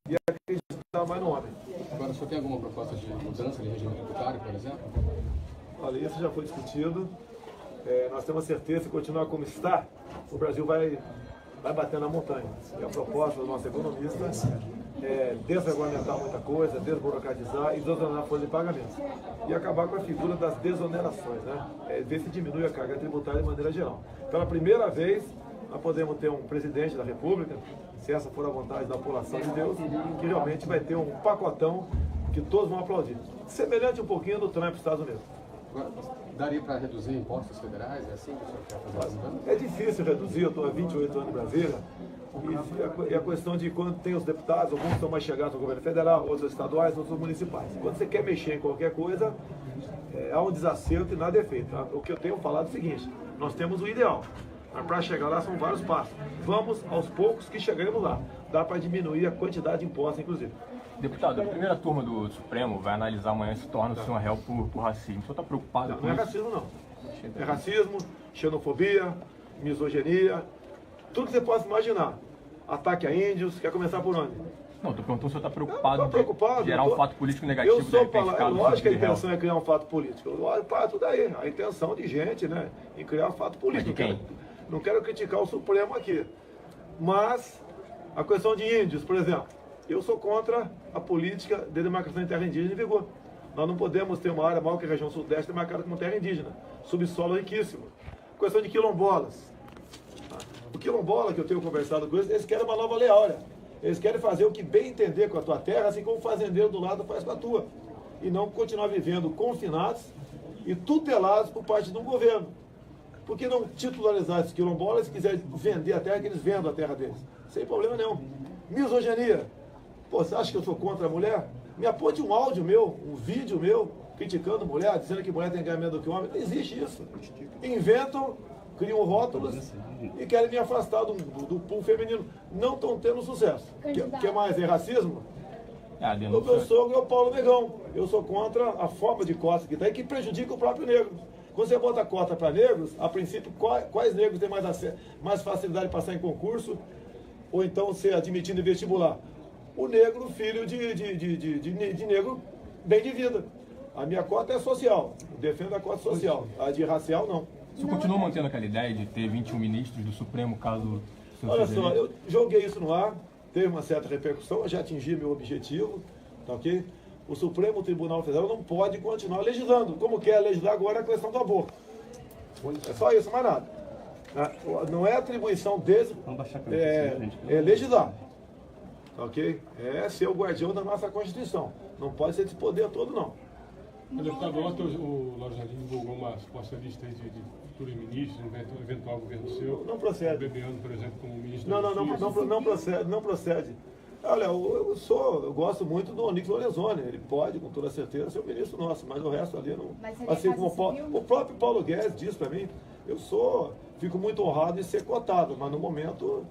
e acreditar mais no homem. Agora, o senhor tem alguma proposta de mudança de regime tributário, por exemplo? Olha, isso já foi discutido. Nós temos certeza que continuar como está, o Brasil vai bater na montanha. E a proposta do nosso economista é desregulamentar muita coisa, desburocratizar e desonerar a folha de pagamento. E acabar com a figura das desonerações, né? Ver se diminui a carga tributária de maneira geral. Pela primeira vez, nós podemos ter um presidente da República, se essa for a vontade da população de Deus, que realmente vai ter um pacotão que todos vão aplaudir. Semelhante um pouquinho do Trump nos Estados Unidos. Agora, daria para reduzir impostos federais? É assim que o senhor quer fazer? É difícil reduzir, eu estou há 28 anos em Brasília, e a questão de quando tem os deputados, alguns são mais chegados ao governo federal, outros estaduais, outros municipais. Quando você quer mexer em qualquer coisa, há um desacerto e nada é feito. Tá? O que eu tenho falado é o seguinte, nós temos o ideal, mas para chegar lá são vários passos. Vamos aos poucos que chegaremos lá. Dá para diminuir a quantidade de impostos, inclusive. Deputado, a primeira turma do Supremo vai analisar amanhã se torna o senhor réu por racismo. O senhor está preocupado com Não é isso? racismo, não. É racismo, xenofobia, misoginia, tudo que você possa imaginar. Ataque a índios, quer começar por onde? Não, estou perguntando se o senhor está preocupado Estou preocupado. em gerar um fato político negativo. Eu sou lógico que a de réu. intenção é criar um fato político. Tudo daí. A intenção de gente, né? Em criar um fato político. Mas de quem? Não quero criticar o Supremo aqui. Mas a questão de índios, por exemplo, eu sou contra a política de demarcação de terra indígena em vigor. Nós não podemos ter uma área maior que a região sudeste demarcada como terra indígena. Subsolo riquíssimo. Questão de quilombolas. O quilombola que eu tenho conversado com eles querem uma nova lei áurea. Eles querem fazer o que bem entender com a tua terra, assim como o fazendeiro do lado faz com a tua. E não continuar vivendo confinados e tutelados por parte de um governo. Por que não titularizar esses quilombolas, se quiserem vender a terra, que eles vendam a terra deles? Sem problema nenhum. Misoginia. Pô, você acha que eu sou contra a mulher? Me aponte um áudio meu, um vídeo meu, criticando mulher, dizendo que mulher tem que ganhar menos do que homem. Não existe isso. Inventam, criam rótulos e querem me afastar do pool feminino. Não estão tendo sucesso. O que mais? É racismo? O meu sogro é o Paulo Negão. Eu sou contra a forma de cota que tem, que prejudica o próprio negro. Quando você bota cota para negros, a princípio, quais negros têm mais facilidade de passar em concurso ou então ser admitido em vestibular? O negro, filho de negro bem de vida. A minha cota é social, eu defendo a cota social, a de racial não. O senhor continua mantendo aquela ideia de ter 21 ministros do Supremo, caso o senhor Olha seja só, eleito? eu joguei isso no ar, teve uma certa repercussão, eu já atingi meu objetivo, tá ok? O Supremo Tribunal Federal não pode continuar legislando, como quer legislar agora a questão do aborto. É só isso, mais nada. Não é atribuição deles, é legislar. Ok? É ser o guardião da nossa Constituição. Não pode ser desse poder todo, não. Deputado, ontem o Lauro Jardim divulgou uma suposta lista aí de futuros ministros, eventual governo seu. Não procede. O Bebiano, por exemplo, como ministro Não procede. Olha, eu gosto muito do Onyx Lorenzoni. Ele pode, com toda certeza, ser o ministro nosso, mas o resto ali não. Assim como o próprio Paulo Guedes disse para mim, fico muito honrado em ser cotado, mas no momento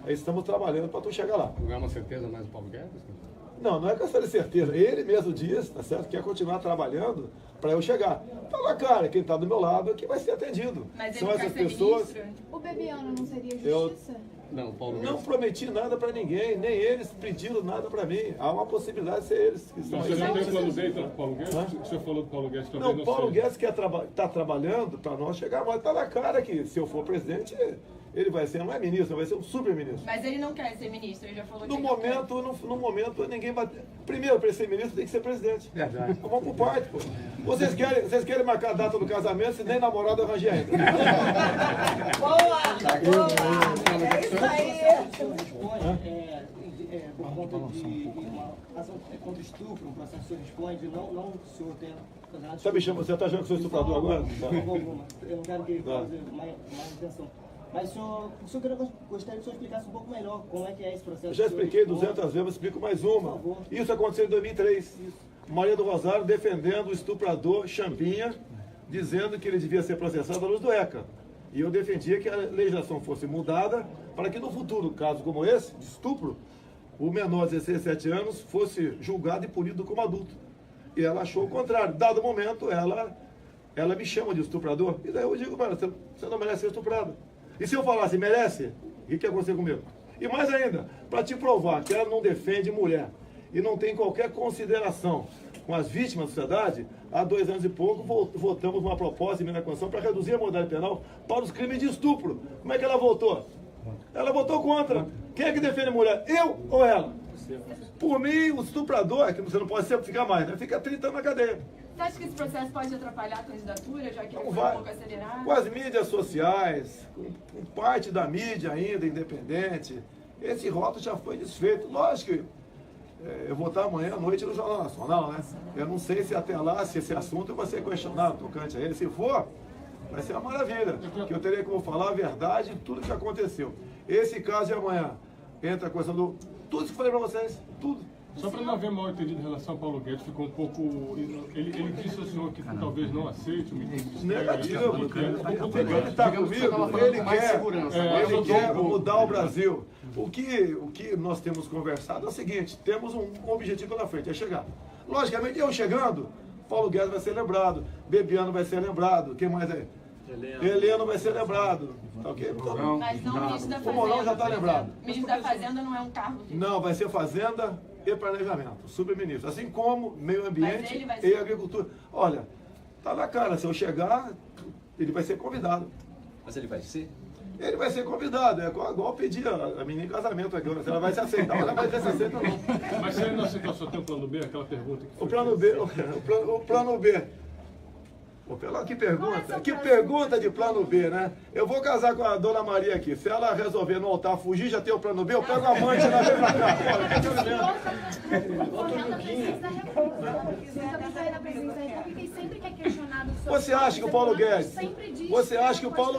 estamos trabalhando para tu chegar lá. Não é uma certeza mais o Paulo Guedes? Não é questão de certeza. Ele mesmo diz, tá certo, quer continuar trabalhando para eu chegar. Fala, cara, quem está do meu lado é que vai ser atendido. Mas são ele essas quer ser pessoas. ministro? O Bebiano não seria justiça? Não, Paulo Não Guedes. prometi nada para ninguém, nem eles pediram nada para mim. Há uma possibilidade de ser eles que estão Não, aí. você não tem plano B então, Paulo Guedes? O senhor falou do Paulo Guedes também. Não, não Paulo seja. Guedes está trabalhando para nós chegar, mas está na cara que se eu for presidente, ele vai ser, não é ministro, vai ser um super-ministro. Mas ele não quer ser ministro, ele já falou que No momento, ninguém vai. Primeiro, para ser ministro, tem que ser presidente. Verdade. Então, vamos por parte, pô. Vocês querem marcar a data do casamento se nem namorado eu arranjei ainda. Boa! É isso aí! Por conta de uma ação contra estupro, um processo que o senhor responde, não o senhor tem nada. Você está achando que eu sou estuprador agora? Eu não quero que ele cause mais intenção. Mas o senhor gostaria que o senhor explicasse um pouco melhor como é que é esse processo. Eu já expliquei 200 vezes, eu explico mais uma. Isso aconteceu em 2003. Maria do Rosário defendendo o estuprador Champinha, dizendo que ele devia ser processado à luz do ECA. E eu defendia que a legislação fosse mudada para que no futuro, caso como esse, de estupro, o menor de 16, 17 anos fosse julgado e punido como adulto. E ela achou o contrário. Dado momento, ela me chama de estuprador. E daí eu digo, mano, você não merece ser estuprado. E se eu falasse, merece? O que aconteceu comigo? E mais ainda, para te provar que ela não defende mulher e não tem qualquer consideração com as vítimas da sociedade, há 2 anos e pouco votamos uma proposta de emenda à Constituição para reduzir a modalidade penal para os crimes de estupro. Como é que ela votou? Ela votou contra. Quem é que defende a mulher? Eu ou ela? Por mim, o estuprador, que você não pode sempre ficar mais, né? Fica 30 anos na cadeia. Você acha que esse processo pode atrapalhar a candidatura, já que ele foi vai. um pouco acelerado? Com as mídias sociais, com parte da mídia ainda independente, esse rótulo já foi desfeito. Lógico que eu vou estar amanhã à noite no Jornal Nacional, né? Eu não sei se até lá, se esse assunto vai ser questionado tocante a ele. Se for, vai ser uma maravilha, que eu terei como falar a verdade de tudo que aconteceu. Esse caso de amanhã entra a questão do... Tudo que eu falei para vocês, tudo. Só para não haver mal entendido em relação ao Paulo Guedes, ficou um pouco... Ele disse ao senhor que talvez não aceite o ministro. Negativo. Ele está comigo, ele quer mudar o Brasil. O que nós temos conversado é o seguinte, temos um objetivo pela frente, é chegar. Logicamente, eu chegando, Paulo Guedes vai ser lembrado, Bebiano vai ser lembrado, quem mais é? Heleno vai ser lembrado. Okay? Mas não o ministro da Fazenda. O Mourão já está lembrado. O ministro da Fazenda não é um cargo que... Não, vai ser Fazenda e Planejamento, subministro. Assim como Meio Ambiente e Agricultura. Olha, tá na cara, se eu chegar, ele vai ser convidado. Mas ele vai ser? Ele vai ser convidado, é igual pedir a menina em casamento aqui, se ela vai se aceitar, ela vai se aceitar não. Mas se ele não aceitar, só tem o plano B, aquela pergunta que foi... O plano B. Que pergunta de plano B, né? Eu vou casar com a dona Maria aqui. Se ela resolver no altar fugir, já tem o plano B, eu pego a amante e ela vem pra cá. Você acha que o Paulo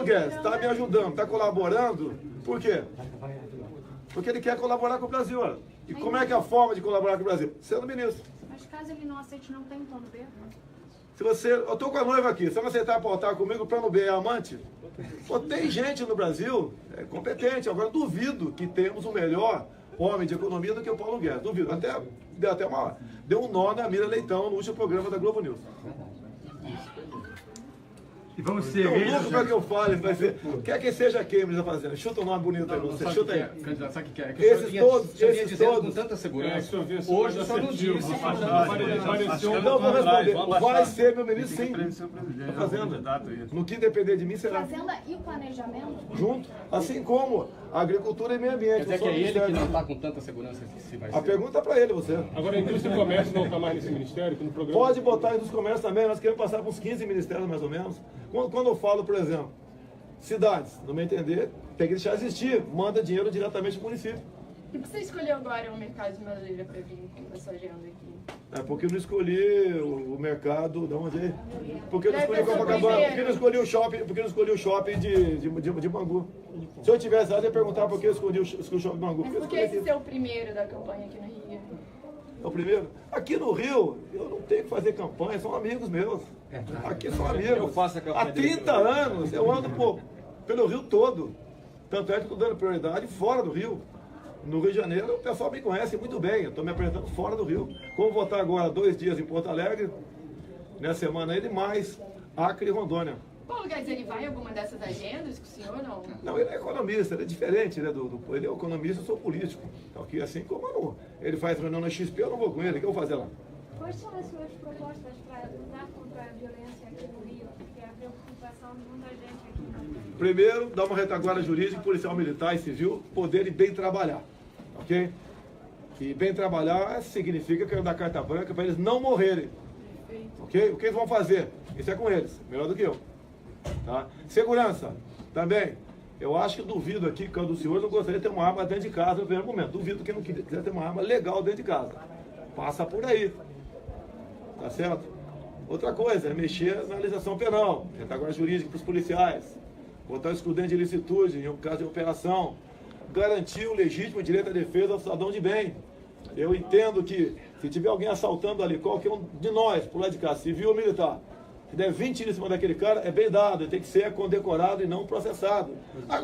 Guedes está me ajudando, está colaborando? Por quê? Porque ele quer colaborar com o Brasil. Olha. E como é que é a forma de colaborar com o Brasil? Sendo ministro. Mas caso ele não aceite, não tem plano B? Eu estou com a noiva aqui, se você aceitar pautar comigo, o plano B é amante? Pô, tem gente no Brasil competente, agora duvido que temos o melhor homem de economia do que o Paulo Guedes, duvido. Deu um nó na Mira Leitão no último programa da Globo News. E vamos ser louco para que eu fale, vai ser. Quer que seja quem me está fazendo? Chuta um nome bonito aí, você chuta aí. Candidato, sabe o que é? Esses todos. Com tanta segurança. Hoje só não disse. Não, vou responder. Vai ser meu ministro, sim. A Fazenda. No que depender de mim, será. Fazenda e o planejamento? Junto. Assim como a agricultura e meio ambiente. Quer dizer que é ele que não está com tanta segurança que se vai ser. A pergunta é para ele, você. Agora, a indústria e comércio não está mais nesse ministério? No programa... Pode botar a indústria e comércio também. Nós queremos passar por uns 15 ministérios, mais ou menos. Quando eu falo, por exemplo, cidades, no meu entender, tem que deixar existir. Manda dinheiro diretamente para o município. E por que você escolheu agora o mercado de Madureira para vir com essa agenda aqui? É porque eu não escolhi o mercado, de onde é? Porque eu não escolhi Copacabana, porque eu não escolhi o shopping, de Bangu. Se eu tivesse lá, eu ia perguntar por que eu escolhi o shopping de Bangu. Mas por que esse ser o primeiro da campanha aqui no Rio? É o primeiro? Aqui no Rio, eu não tenho que fazer campanha, são amigos meus. Aqui são amigos. Eu faço a campanha. Há 30 anos eu ando pelo Rio todo. Tanto é que estou dando prioridade fora do Rio. No Rio de Janeiro, o pessoal me conhece muito bem. Eu estou me apresentando fora do Rio. Como vou estar agora 2 dias em Porto Alegre, nessa semana ele, mais Acre e Rondônia. Paulo Guedes, ele vai em alguma dessas agendas com o senhor, não? Não, ele é economista, ele é diferente, né? Ele é economista, eu sou político. Então, assim como ele faz reunião na XP, eu não vou com ele, o que eu vou fazer lá? Quais são as suas propostas para lutar contra a violência aqui no Rio? Que é a preocupação de muita gente aqui no Rio. Primeiro, dar uma retaguarda jurídica, policial, militar e civil poderem bem trabalhar, ok? E bem trabalhar significa que eu dar carta branca para eles não morrerem, ok? O que eles vão fazer? Isso é com eles, melhor do que eu. Tá? Segurança, também. Eu acho que duvido aqui que o senhor não gostaria de ter uma arma dentro de casa no primeiro momento. Duvido que não quiser ter uma arma legal dentro de casa. Passa por aí. Tá certo? Outra coisa é mexer na legislação penal, retaguarda jurídica para os policiais, botar o excludente de ilicitude em um caso de operação, garantir o legítimo direito à defesa ao cidadão de bem. Eu entendo que se tiver alguém assaltando ali, qualquer um de nós, por lá de cá, civil ou militar, se der 20 tiros em cima daquele cara, é bem dado, ele tem que ser condecorado e não processado.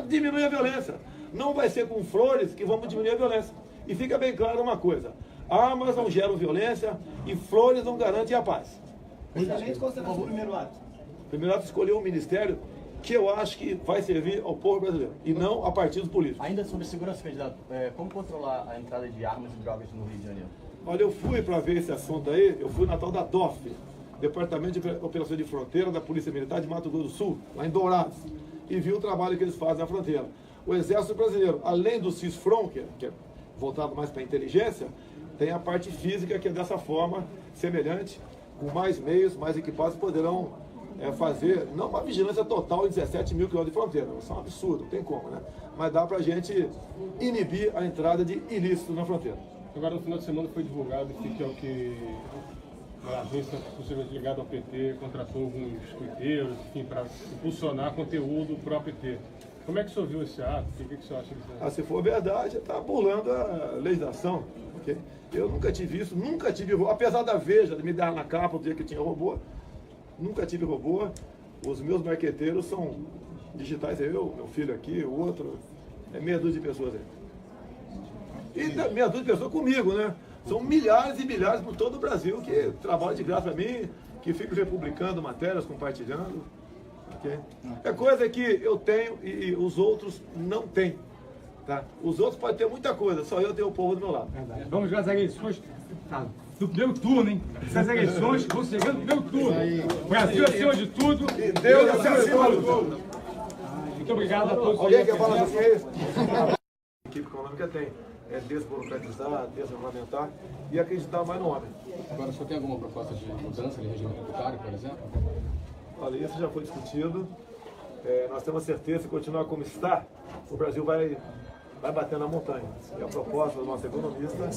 Diminui a violência. Não vai ser com flores que vamos diminuir a violência. E fica bem claro uma coisa, armas não geram violência e flores não garantem a paz. Excelente, qual será o primeiro ato? O primeiro ato escolheu um ministério que eu acho que vai servir ao povo brasileiro e não a partidos políticos. Ainda sobre segurança, candidato, como controlar a entrada de armas e drogas no Rio de Janeiro? Olha, eu fui para ver esse assunto aí, eu fui na tal da DOF, Departamento de Operações de Fronteira da Polícia Militar de Mato Grosso do Sul, lá em Dourados, e vi o trabalho que eles fazem na fronteira. O Exército Brasileiro, além do CISFRON, que é voltado mais para a inteligência, tem a parte física que é dessa forma, semelhante, com mais meios, mais equipados, poderão fazer, não uma vigilância total em 17 mil quilômetros de fronteira, isso é um absurdo, não tem como, né? Mas dá para a gente inibir a entrada de ilícitos na fronteira. Agora, no final de semana foi divulgado que é o que a agência possivelmente ligada ao PT contratou alguns tuiteiros, enfim, para impulsionar conteúdo para o PT. Como é que o senhor viu esse ato? O que o senhor acha disso? Se for verdade, está burlando a legislação. Okay? Eu nunca tive isso, nunca tive robô, apesar da Veja me dar na capa o dia que tinha robô, nunca tive robô. Os meus marqueteiros são digitais, eu, meu filho aqui, o outro, meia dúzia de pessoas aí. E meia dúzia de pessoas comigo, né? São milhares e milhares por todo o Brasil que trabalham de graça para mim, que ficam republicando matérias, compartilhando. Okay? É coisa que eu tenho e os outros não têm. Tá? Os outros podem ter muita coisa, só eu tenho o povo do meu lado. Vamos ver as eleições do primeiro turno, hein? Essas eleições vão chegando no primeiro turno. O Brasil acima de tudo. E Deus acima de tudo. Muito obrigado a todos. Alguém quer falar assim? A equipe econômica tem. Desburocratizar, desregulamentar e acreditar mais no homem. Agora, o senhor tem alguma proposta de mudança de regime tributário, por exemplo? Olha, isso já foi discutido. Nós temos certeza que continuar como está, o Brasil vai bater na montanha. E a proposta do nosso economista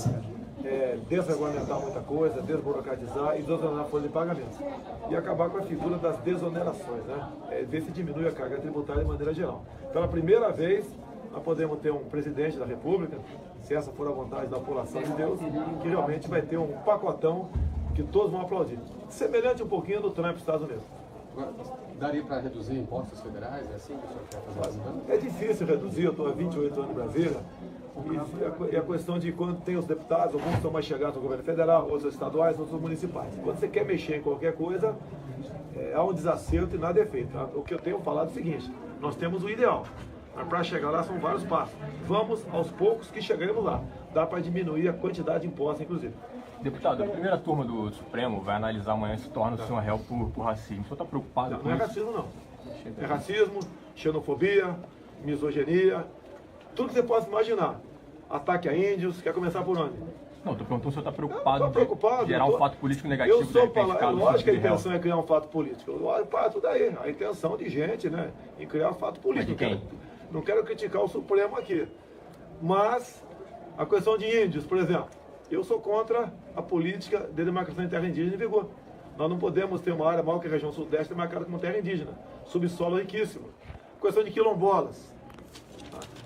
é desregulamentar muita coisa, desburocratizar e desonerar a folha de pagamento. E acabar com a figura das desonerações, né? Ver se diminui a carga tributária de maneira geral. Pela primeira vez, nós podemos ter um presidente da República, se essa for a vontade da população de Deus, que realmente vai ter um pacotão que todos vão aplaudir. Semelhante um pouquinho do Trump nos Estados Unidos. Agora, daria para reduzir impostos federais? É assim que o senhor quer fazer? É difícil reduzir, eu estou há 28 anos em Brasília, e a questão de quando tem os deputados, alguns estão mais chegados ao governo federal, outros estaduais, outros municipais. Quando você quer mexer em qualquer coisa, há um desacerto e nada é feito. O que eu tenho falado é o seguinte, nós temos o ideal. Mas para chegar lá são vários passos. Vamos aos poucos que chegaremos lá. Dá para diminuir a quantidade de impostos, inclusive. Deputado, a primeira turma do Supremo vai analisar amanhã se torna o senhor réu por racismo. O senhor está preocupado com Não é isso? racismo, não. É racismo, xenofobia, misoginia, tudo que você possa imaginar. Ataque a índios, quer começar por onde? Não, estou perguntando se o senhor está preocupado, Estou preocupado. de gerar um fato político negativo. Eu sou para lógico que a intenção é criar um fato político. Eu olho para tudo aí. A intenção de gente, né? Em criar um fato político. Mas de quem? Não quero criticar o Supremo aqui. Mas a questão de índios, por exemplo, eu sou contra a política de demarcação de terra indígena em vigor. Nós não podemos ter uma área maior que a região sudeste demarcada como terra indígena. Subsolo riquíssimo. A questão de quilombolas.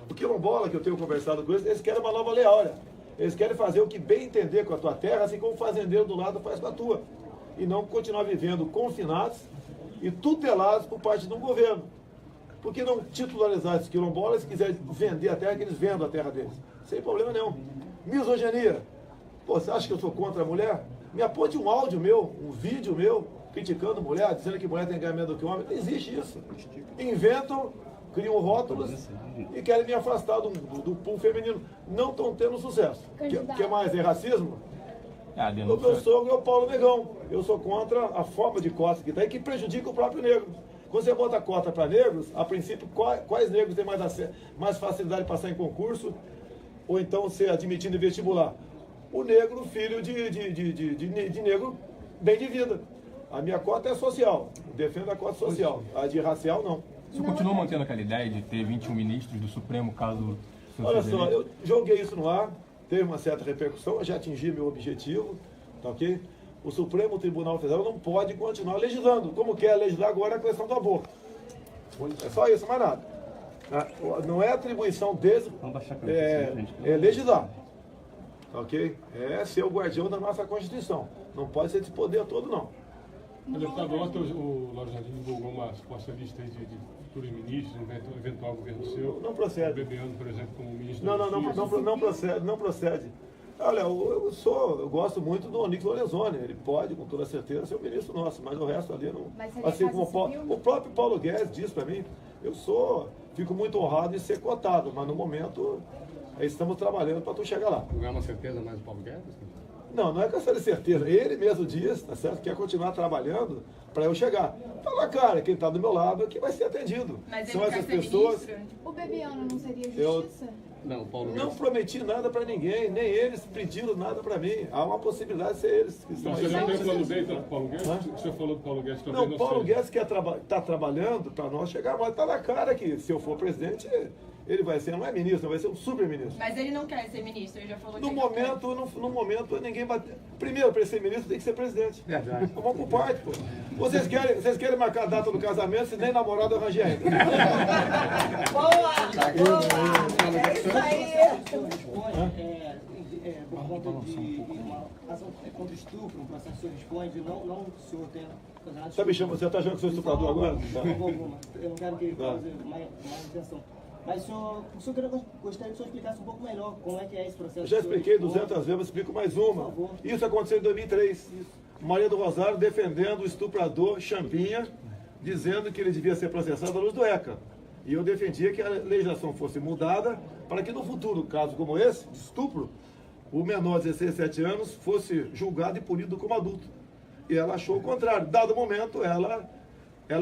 O quilombola que eu tenho conversado com eles querem uma nova lei áurea. Eles querem fazer o que bem entender com a tua terra, assim como o fazendeiro do lado faz com a tua. E não continuar vivendo confinados e tutelados por parte de um governo. Por que não titularizar esses quilombolas, se quiserem vender a terra, que eles vendam a terra deles? Sem problema nenhum. Misoginia. Pô, você acha que eu sou contra a mulher? Me aponte um áudio meu, um vídeo meu, criticando mulher, dizendo que mulher tem que ganhar menos do que homem. Não existe isso. Inventam, criam rótulos e querem me afastar do pool feminino. Não estão tendo sucesso. O que mais? É racismo? O meu sogro é o Paulo Negão. Eu sou contra a forma de cota que tem, que prejudica o próprio negro. Quando você bota cota para negros, a princípio, quais negros têm mais facilidade de passar em concurso ou então ser admitido em vestibular? O negro, filho de negro bem de vida. A minha cota é social, defendo a cota social. A de racial, não. O senhor continua mantendo aquela ideia de ter 21 ministros do Supremo, caso... Olha só, eu joguei isso no ar, teve uma certa repercussão, eu já atingi meu objetivo, tá ok? O Supremo Tribunal Federal não pode continuar legislando, como quer legislar agora a questão do aborto. É só isso, mais nada. Não é atribuição deles, é legislar. Ok? É ser o guardião da nossa Constituição. Não pode ser desse poder todo, não. Deputado, ontem o Lauro Jardim divulgou uma suposta lista de futuros ministros, eventual governo seu. Não procede. Bebeano, por exemplo, como ministro Não procede. Olha, eu gosto muito do Onyx Lorenzoni. Ele pode, com toda certeza, ser o ministro nosso, mas o resto ali não. Mas seria Assim como Casa Civil? o próprio Paulo Guedes diz para mim, fico muito honrado em ser cotado, mas no momento estamos trabalhando para tu chegar lá. Não é uma certeza mais o Paulo Guedes? Não é questão de certeza. Ele mesmo diz, tá certo? Quer continuar trabalhando para eu chegar. Fala, cara, quem está do meu lado é que vai ser atendido. Mas São ele quer essas ser pessoas. ministro? O Bebiano não seria Eu- justiça? Não, o Paulo Não Guedes. prometi nada para ninguém, nem eles pediram nada para mim. Há uma possibilidade de ser eles que estão Então, aí. você não tem plano B então, pro Paulo Guedes? Hã? O senhor falou do Paulo Guedes também. Não, não Paulo sei. Guedes está trabalhando para nós chegar, mas está na cara que se eu for presidente, ele vai ser, não é ministro, vai ser um super-ministro. Mas ele não quer ser ministro, ele já falou que No ele não quer. momento, ninguém vai. Primeiro, para ser ministro, tem que ser presidente. Verdade. Vamos por parte, pô. Vocês querem marcar a data do casamento, se nem namorado eu arranjei ainda. O senhor responde por conta de uma ação contra estupro, um processo que o senhor responde, não o senhor tem condenado. Tá me chamando, você tá achando que sou estuprador agora? De forma alguma. Eu não quero que ele cause mais intenção. Mas o senhor gostaria que o senhor explicasse um pouco melhor como é que é esse processo. Eu já expliquei 200 vezes, mas explico mais uma. Isso aconteceu em 2003. Maria do Rosário defendendo o estuprador Champinha, dizendo que ele devia ser processado à luz do ECA. E eu defendia que a legislação fosse mudada para que no futuro, caso como esse, de estupro, o menor de 16, 17 anos fosse julgado e punido como adulto. E ela achou o contrário. Dado momento, ela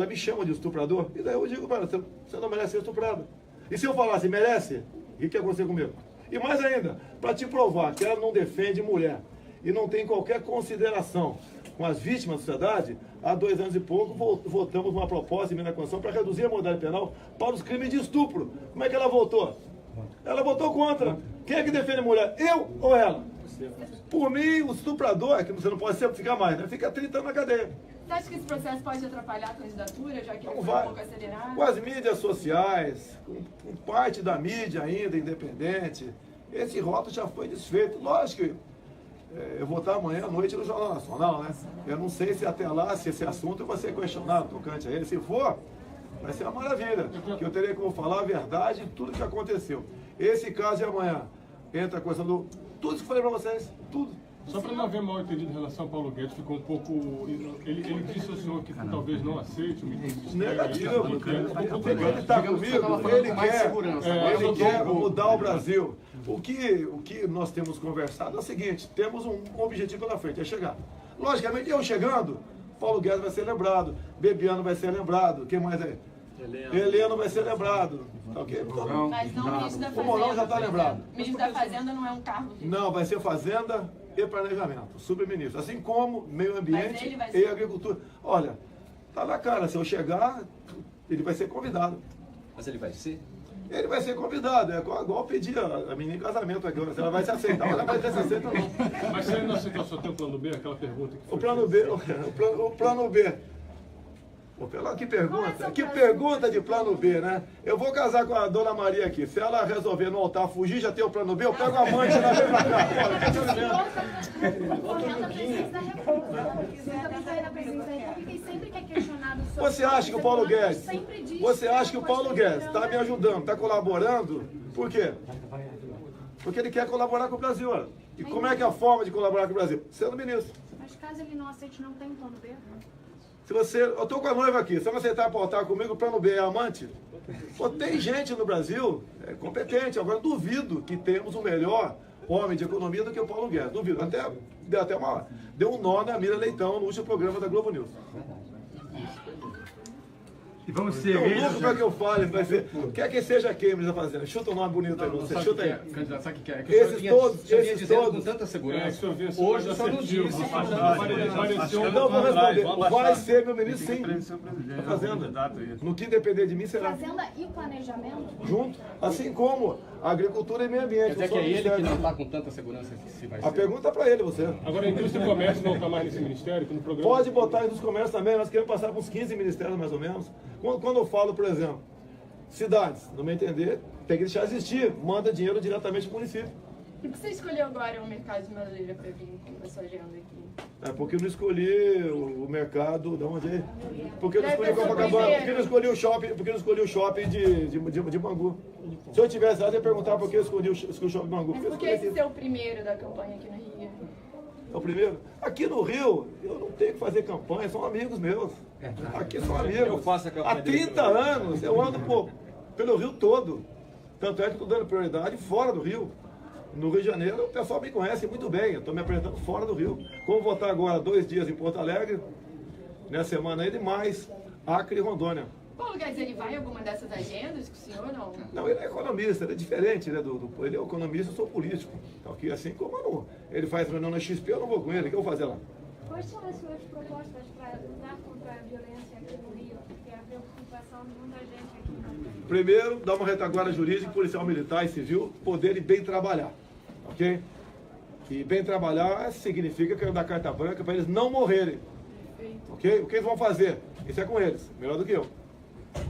me chama de estuprador. E daí eu digo, mano, você não merece ser estuprado. E se eu falasse, merece, o que ia acontecer comigo? E mais ainda, para te provar que ela não defende mulher e não tem qualquer consideração com as vítimas da sociedade, há 2 anos e pouco votamos uma proposta de emenda à Constituição para reduzir a modalidade penal para os crimes de estupro. Como é que ela votou? Ela votou contra. Quem é que defende a mulher? Eu ou ela? Por mim, o estuprador, é que você não pode sempre ficar mais, né? Fica 30 anos na cadeia. Você acha que esse processo pode atrapalhar a candidatura, já que ele Não foi um vai. pouco acelerado? Com as mídias sociais, com parte da mídia ainda independente, esse rótulo já foi desfeito. Lógico que eu vou estar amanhã à noite no Jornal Nacional, né? Eu não sei se até lá, se esse assunto vai ser questionado tocante a ele. Se for, vai ser uma maravilha, que eu terei como falar a verdade de tudo que aconteceu. Esse caso de amanhã entra a questão do... Tudo que eu falei para vocês, tudo. Só para não haver mal entendido em relação ao Paulo Guedes, ficou um pouco. Ele disse ao senhor que talvez não aceite o ministério. Negativo, porque ele está comigo, ele quer mudar o Brasil. O que nós temos conversado é o seguinte, temos um objetivo pela frente, é chegar. Logicamente, eu chegando, Paulo Guedes vai ser lembrado, Bebiano vai ser lembrado, quem mais é? Heleno vai ser lembrado. Tá ok? Então, Mas não o ministro da o Fazenda. Mourão já está lembrado. O ministro da Fazenda não é um cargo dele. Não, vai ser Fazenda e Planejamento, subministro. Assim como Meio Mas Ambiente ele vai e ser. Agricultura. Olha, tá na cara, se eu chegar, ele vai ser convidado. Mas ele vai ser? Ele vai ser convidado, é igual pedir a menina em casamento aqui, se ela vai se aceitar, ela vai se aceitar não. Mas se ele não aceitar, só tem o plano B, aquela pergunta que foi O plano B, o plano B. Pô, que pergunta, que pergunta de plano B, né? Eu vou casar com a dona Maria aqui. Se ela resolver no altar fugir, já tem o plano B, eu pego a amante e ela vem pra cá. Olha, tá vendo? Você acha que o Paulo Guedes, está me ajudando, está colaborando? Por quê? Porque ele quer colaborar com o Brasil, olha. E como é que é a forma de colaborar com o Brasil? Sendo ministro. Mas caso ele não aceite, não tem plano B? Eu tô com a noiva aqui, se eu não aceitar pautar comigo, o plano B é amante? Pô, tem gente no Brasil competente, agora duvido que temos o melhor homem de economia do que o Paulo Guedes, duvido. Deu um nó na Mira Leitão no último programa da Globo News. E vamos ser Não louco para que eu fale, vai ser. Quer que seja quem me está fazendo? Chuta um nome bonito aí, você chuta aí. Candidato, sabe o que é? Esses todos, esses todos. Com tanta segurança. Hoje eu só não disse. Não, vou responder. Vai ser meu ministro, sim. A Fazenda. No que depender de mim, será. Fazenda e planejamento? Junto. Assim como a agricultura e meio ambiente. Quer dizer que é ele que não está com tanta segurança que se vai ser. A pergunta é para ele, você. Agora, a indústria e comércio não está mais nesse ministério? Que no programa... Pode botar a indústria e comércio também, nós queremos passar por uns 15 ministérios mais ou menos. Quando eu falo, por exemplo, cidades, no meu entender, tem que deixar existir, manda dinheiro diretamente para o município. E por que você escolheu agora o mercado de Madureira para vir com a sua agenda aqui? É porque eu não escolhi o mercado, de onde é? Porque eu não escolhi Deve ser o Copacabana, primeiro. porque eu não escolhi o shopping, porque eu não escolhi o shopping de Bangu. Se eu tivesse lá, eu ia perguntar por que eu escolhi o shopping de Bangu. Mas por que esse ser o primeiro da campanha aqui no Rio? É o primeiro. Aqui no Rio, eu não tenho que fazer campanha, são amigos meus. Aqui são amigos. Eu faço a campanha Há 30 anos eu ando pelo Rio todo. Tanto é que estou dando prioridade fora do Rio. No Rio de Janeiro, o pessoal me conhece muito bem. Eu estou me apresentando fora do Rio. Como vou estar agora 2 dias em Porto Alegre, nessa semana aí, de mais Acre e Rondônia. Paulo Guedes, ele vai em alguma dessas agendas com o senhor ou não? Não, ele é economista, ele é diferente, né? Ele é economista, eu sou político. Aqui, assim como eu não, ele faz reunião na XP, eu não vou com ele. O que eu vou fazer lá? Quais são as suas propostas para lutar contra a violência aqui no Rio? Que é a preocupação de muita gente aqui no Rio. Primeiro, dar uma retaguarda jurídica, policial, militar e civil poderem bem trabalhar, ok? E bem trabalhar significa que eu dar carta branca para eles não morrerem, ok? O que eles vão fazer? Isso é com eles, melhor do que eu.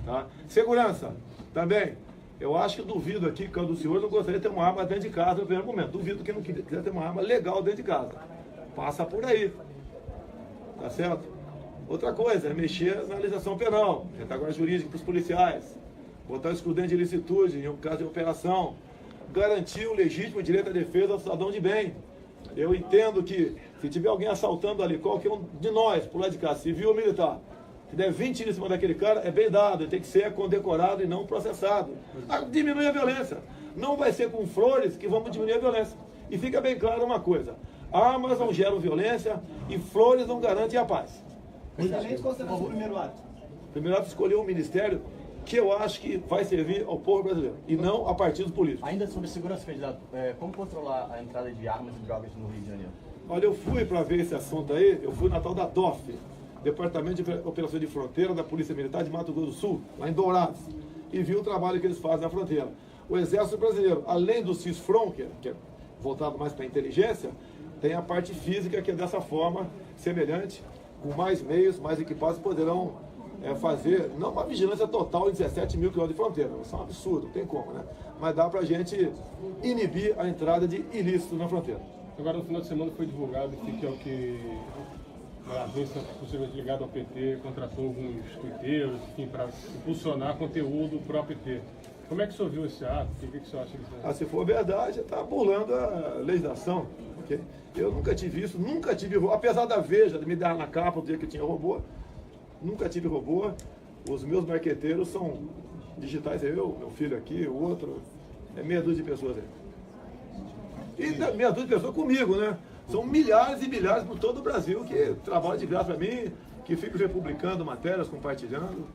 Tá? Segurança, também. Eu acho que duvido aqui que o senhor não gostaria de ter uma arma dentro de casa no primeiro momento. Duvido que não quiser ter uma arma legal dentro de casa. Passa por aí. Tá certo? Outra coisa é mexer na legislação penal, retaguarda jurídica para os policiais, botar o excludente de ilicitude em um caso de operação, garantir o legítimo direito à defesa ao cidadão de bem. Eu entendo que se tiver alguém assaltando ali, qualquer um de nós, por lá de cá, civil ou militar, se der 20 tiros em cima daquele cara, é bem dado, ele tem que ser condecorado e não processado. Diminui a violência. Não vai ser com flores que vamos diminuir a violência. E fica bem claro uma coisa, armas não geram violência e flores não garantem a paz. Excelente, qual será o seu primeiro ato? Primeiro ato, escolher um ministério que eu acho que vai servir ao povo brasileiro e não a partidos políticos. Ainda sobre segurança, candidato, como controlar a entrada de armas e drogas no Rio de Janeiro? Olha, eu fui para ver esse assunto aí, eu fui na tal da DOF, Departamento de Operações de Fronteira da Polícia Militar de Mato Grosso do Sul, lá em Dourados, e vi o trabalho que eles fazem na fronteira. O Exército Brasileiro, além do CISFRON, que é voltado mais para a inteligência, tem a parte física que é dessa forma, semelhante, com mais meios, mais equipados, poderão fazer, não uma vigilância total em 17 mil quilômetros de fronteira, isso é um absurdo, não tem como, né? Mas dá para a gente inibir a entrada de ilícitos na fronteira. Agora, no final de semana foi divulgado que é o que a agência possivelmente ligada ao PT contratou alguns tuiteiros, enfim, para impulsionar conteúdo para o PT. Como é que o senhor viu esse ato? O que o senhor acha disso? Se for verdade, está burlando a legislação. Okay? Eu nunca tive isso, nunca tive robô. Apesar da Veja me dar na capa o dia que tinha robô, nunca tive robô. Os meus marqueteiros são digitais, meu filho aqui, o outro, meia dúzia de pessoas aí. E meia dúzia de pessoas comigo, né? São milhares e milhares por todo o Brasil que trabalham de graça para mim, que ficam republicando matérias, compartilhando.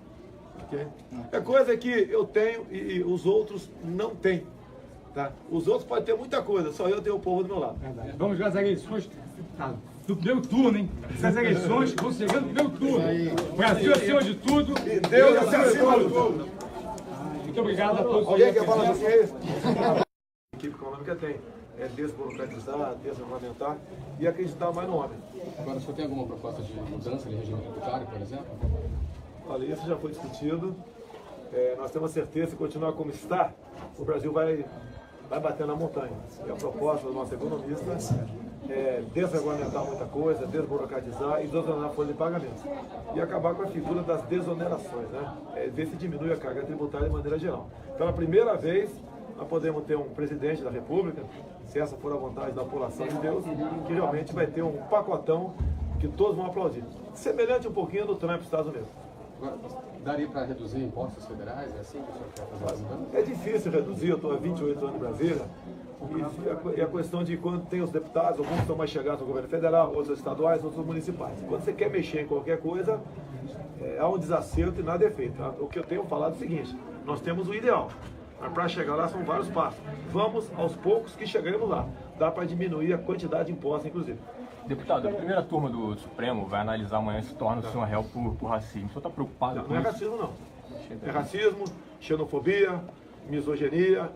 Okay? É coisa que eu tenho e os outros não têm. Tá? Os outros podem ter muita coisa, só eu tenho o povo do meu lado. Vamos às eleições do primeiro turno, hein? Essas eleições vão chegando no primeiro turno. Brasil acima de tudo. E Deus acima de tudo. Muito obrigado a todos. Alguém quer falar sobre isso? A equipe econômica tem. É desburocratizar, desregulamentar e acreditar mais no homem. Agora, o senhor tem alguma proposta de mudança de regime tributário, por exemplo? Olha, isso já foi discutido. Nós temos certeza que, se continuar como está, o Brasil vai bater na montanha. E a proposta do nosso economista é desregulamentar muita coisa, desburocratizar e desonerar a folha de pagamento. E acabar com a figura das desonerações, né? Ver se diminui a carga tributária de maneira geral. Pela primeira vez, nós podemos ter um presidente da República, se essa for a vontade da população de Deus, que realmente vai ter um pacotão que todos vão aplaudir. Semelhante um pouquinho do Trump nos Estados Unidos. Agora, daria para reduzir impostos federais? É assim que o senhor quer fazer as mudanças? É difícil reduzir, eu estou há 28 anos em Brasília, e a questão de quando tem os deputados, alguns estão mais chegados ao governo federal, outros estaduais, outros municipais. Quando você quer mexer em qualquer coisa, há um desacerto e nada é feito. Tá? O que eu tenho falado é o seguinte, nós temos o ideal. Mas para chegar lá são vários passos. Vamos aos poucos que chegaremos lá. Dá para diminuir a quantidade de impostos, inclusive. Deputado, a primeira turma do Supremo vai analisar amanhã se torna o senhor réu por racismo. O senhor está preocupado com não é isso? racismo, não. É racismo, xenofobia, misoginia,